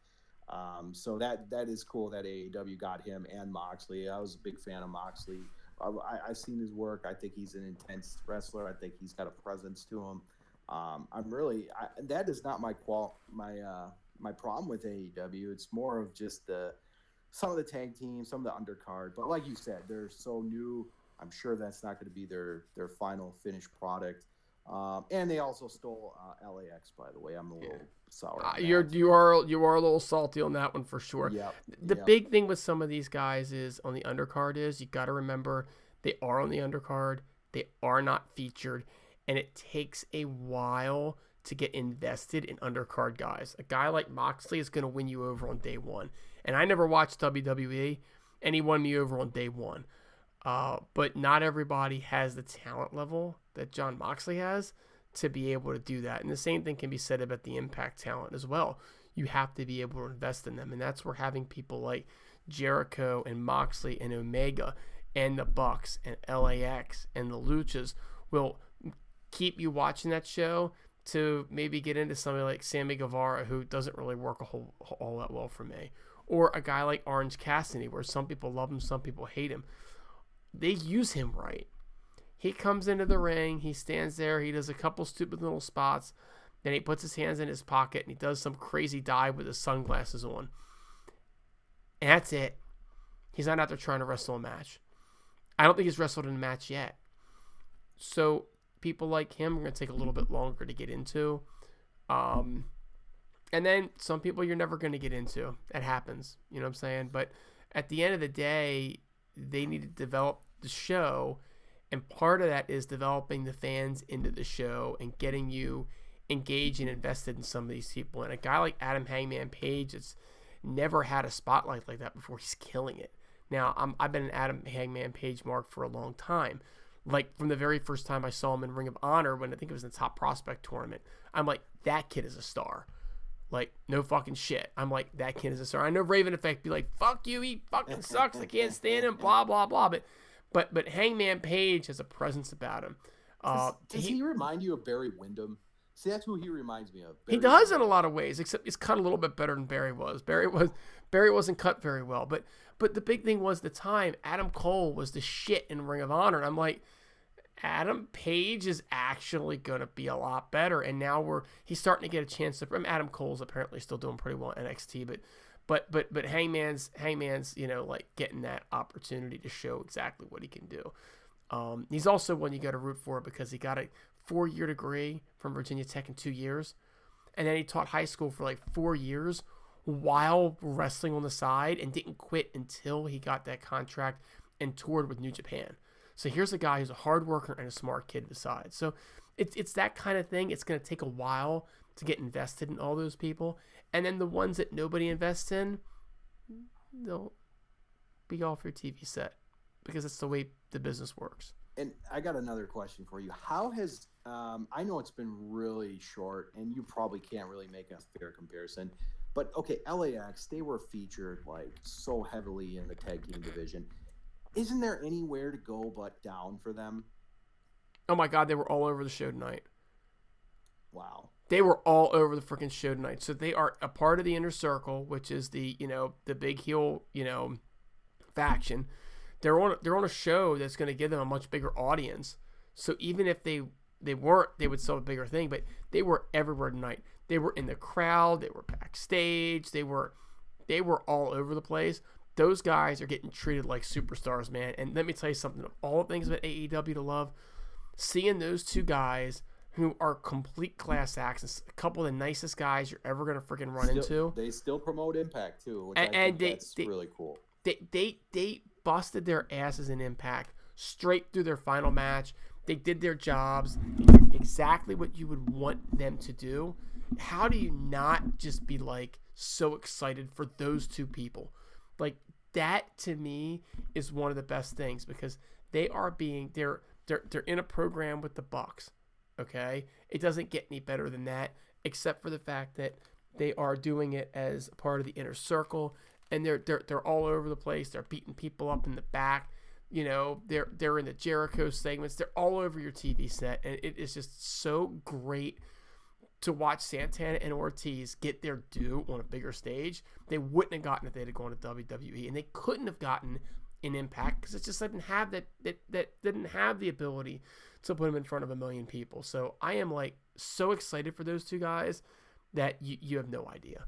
So that is cool that AEW got him and Moxley. I was a big fan of Moxley. I've seen his work. I think he's an intense wrestler. I think he's got a presence to him. That is not my problem with AEW. It's more of just some of the tag teams, some of the undercard. But like you said, they're so new. I'm sure that's not going to be their final finished product. And they also stole LAX, by the way. I'm a little sour. You are a little salty on that one for sure. Yep. The big thing with some of these guys is on the undercard is you got to remember they are on the undercard. They are not featured, and it takes a while to get invested in undercard guys. A guy like Moxley is going to win you over on day one. And I never watched WWE, and he won me over on day one. But not everybody has the talent level that Jon Moxley has to be able to do that. And the same thing can be said about the Impact talent as well. You have to be able to invest in them. And that's where having people like Jericho and Moxley and Omega and the Bucks and LAX and the Luchas will keep you watching that show to maybe get into somebody like Sammy Guevara, who doesn't really work all that well for me. Or a guy like Orange Cassidy, where some people love him, some people hate him. They use him right. He comes into the ring, he stands there, he does a couple stupid little spots, then he puts his hands in his pocket and he does some crazy dive with his sunglasses on. And that's it. He's not out there trying to wrestle a match. I don't think he's wrestled in a match yet. So people like him are going to take a little bit longer to get into. And then some people you're never going to get into. That happens. You know what I'm saying? But at the end of the day, they need to develop the show. And part of that is developing the fans into the show and getting you engaged and invested in some of these people. And a guy like Adam Hangman Page that's never had a spotlight like that before, he's killing it. Now, I've been an Adam Hangman Page mark for a long time. Like, from the very first time I saw him in Ring of Honor, when I think it was in the Top Prospect tournament, I'm like, that kid is a star. Like, no fucking shit. I'm like, that kid is a star. I know Raven Effect be like, fuck you, he fucking sucks, I can't stand him, blah, blah, blah. But Hangman Page has a presence about him. Does he remind you of Barry Windham? See, that's who he reminds me of. He does in a lot of ways, except he's cut a little bit better than Barry was. Barry wasn't cut very well. But the big thing was the time, Adam Cole was the shit in Ring of Honor. And I'm like, Adam Page is actually going to be a lot better. And now he's starting to get a chance to. Adam Cole's apparently still doing pretty well in NXT, but Hangman's like getting that opportunity to show exactly what he can do. He's also one you got to root for because he got a 4-year degree from Virginia Tech in 2 years, and then he taught high school for like 4 years while wrestling on the side and didn't quit until he got that contract and toured with New Japan. So here's a guy who's a hard worker and a smart kid besides. So it's that kind of thing. It's going to take a while to get invested in all those people. And then the ones that nobody invests in, they'll be off your TV set because that's the way the business works. And I got another question for you. How has I know it's been really short, and you probably can't really make a fair comparison. But okay, LAX, they were featured like so heavily in the tag team division. Isn't there anywhere to go but down for them? Oh my God, they were all over the show tonight. Wow. They were all over the freaking show tonight. So they are a part of the Inner Circle, which is the big heel, faction. They're on a show that's going to give them a much bigger audience. So even if they weren't, they would sell a bigger thing. But they were everywhere tonight. They were in the crowd. They were backstage. They were all over the place. Those guys are getting treated like superstars, man. And let me tell you something. Of all the things about AEW to love, seeing those two guys who are complete class acts, a couple of the nicest guys you're ever going to freaking run into. They still promote Impact, too, which I think that's really cool. They busted their asses in Impact straight through their final match. They did their jobs. They did exactly what you would want them to do. how do you not just be like so excited for those two people? Like that to me is one of the best things because they're in a program with the Bucks. Okay, it doesn't get any better than that, except for the fact that they are doing it as part of the inner circle, and they're all over the place. They're beating people up in the back. You know, they're in the Jericho segments. They're all over your TV set, and it is just so great to watch Santana and Ortiz get their due on a bigger stage. They wouldn't have gotten if they had gone to WWE, and they couldn't have gotten in Impact because it just didn't have that didn't have the ability to put them in front of a million people. So I am like so excited for those two guys that you have no idea.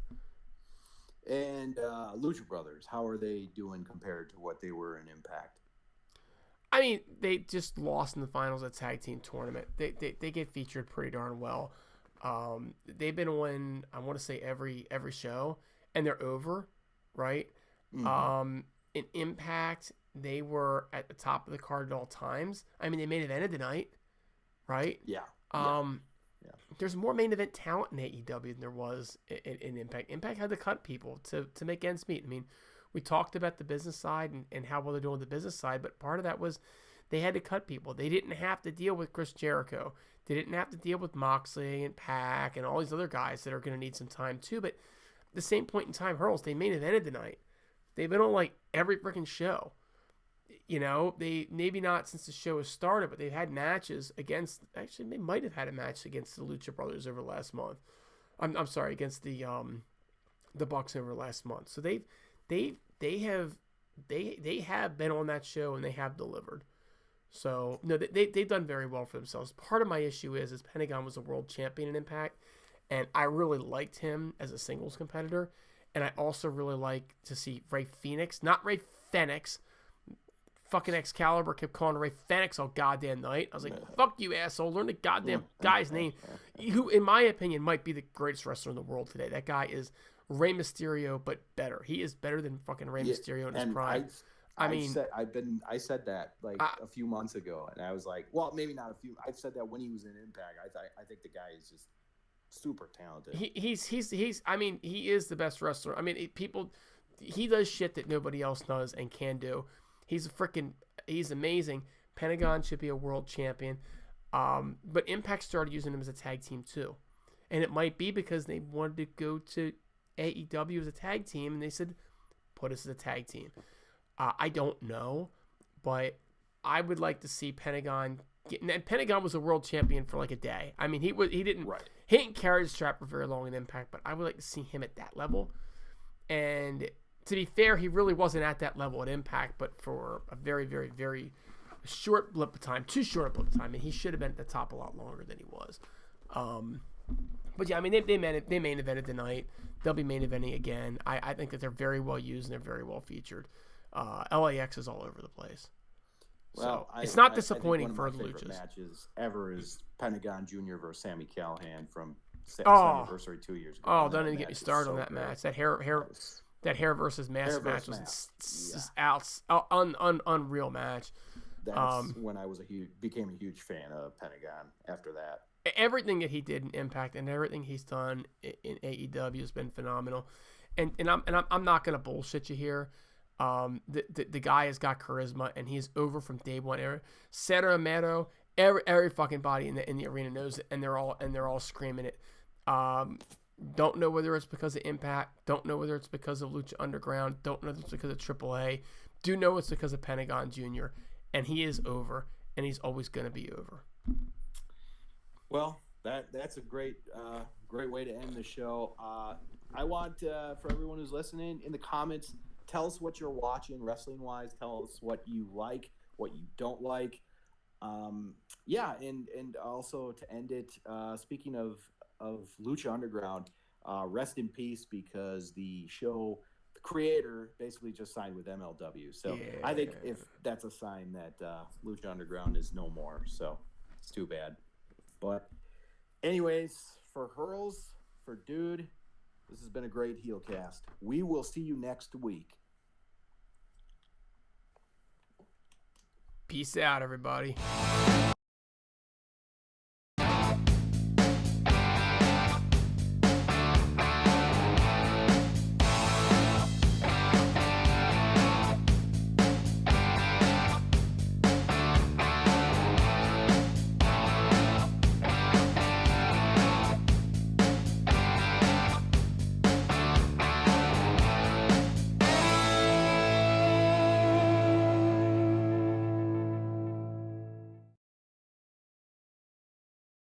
And Lucha Brothers, how are they doing compared to what they were in Impact? I mean, they just lost in the finals of the tag team tournament. They get featured pretty darn well. They've been on, I want to say every show, and they're over, right? Mm-hmm. In Impact, they were at the top of the card at all times. I mean, they main evented tonight, right? Yeah. There's more main event talent in AEW than there was in Impact. Impact had to cut people to make ends meet. I mean, we talked about the business side and how well they're doing the business side, but part of that was they had to cut people. They didn't have to deal with Chris Jericho. They didn't have to deal with Moxley and Pac and all these other guys that are going to need some time too. But at the same point in time, Hurls, they main evented tonight. They've been on like every freaking show. You know, they maybe not since the show has started, but they've had matches against. Actually, they might have had a match against the Lucha Brothers over last month. I'm sorry, against the Bucks over last month. So they have been on that show and they have delivered. So no, they've done very well for themselves. Part of my issue is Pentagon was a world champion in Impact, and I really liked him as a singles competitor, and I also really like to see Ray Phoenix, not Ray Fenix. Fucking Excalibur kept calling Ray Fenix all goddamn night. I was like, fuck you, asshole. Learn the goddamn guy's name. Who, in my opinion, might be the greatest wrestler in the world today. That guy is Rey Mysterio, but better. He is better than fucking Rey Mysterio in his prime. I said that like a few months ago, and I was like, well, maybe not a few. I said that when he was in Impact. I think the guy is just super talented. He's. I mean, he is the best wrestler. I mean, he does shit that nobody else does and can do. He's amazing. Pentagon should be a world champion. But Impact started using him as a tag team too. And it might be because they wanted to go to AEW as a tag team, and they said, put us as a tag team. I don't know, but I would like to see Pentagon and Pentagon was a world champion for like a day. I mean, he didn't carry the strap for very long in Impact, but I would like to see him at that level. And to be fair, he really wasn't at that level at Impact, but for a very, very, very short blip of time, too short a blip of time, and he should have been at the top a lot longer than he was. But yeah, I mean, they main evented tonight. They'll be main eventing again. I think that they're very well used and they're very well featured. LAX is all over the place. Well, so it's not disappointing for the Luchas. One of my favorite matches ever is Pentagon Jr. versus Sami Callihan from anniversary 2 years ago. Oh, don't even get me started on that match. That hair versus mask match was unreal match. That's when I became a huge fan of Pentagon after that. Everything that he did in Impact and everything he's done in AEW has been phenomenal. And I'm not gonna bullshit you here. The guy has got charisma and he's over from day one. Cero Romero, every fucking body in the arena knows it, and they're all screaming it. Don't know whether it's because of Impact. Don't know whether it's because of Lucha Underground. Don't know if it's because of AAA. Do know it's because of Pentagon Jr. And he is over, and he's always going to be over. Well, that's a great way to end the show. I want for everyone who's listening in the comments, tell us what you're watching wrestling wise. Tell us what you like, what you don't like. And also to end it, speaking of Lucha Underground, rest in peace, because the creator basically just signed with MLW. So yeah. I think if that's a sign that Lucha Underground is no more. So it's too bad. But anyways, for Hurls, for Dude, this has been a great Heelcast. We will see you next week. Peace out, everybody.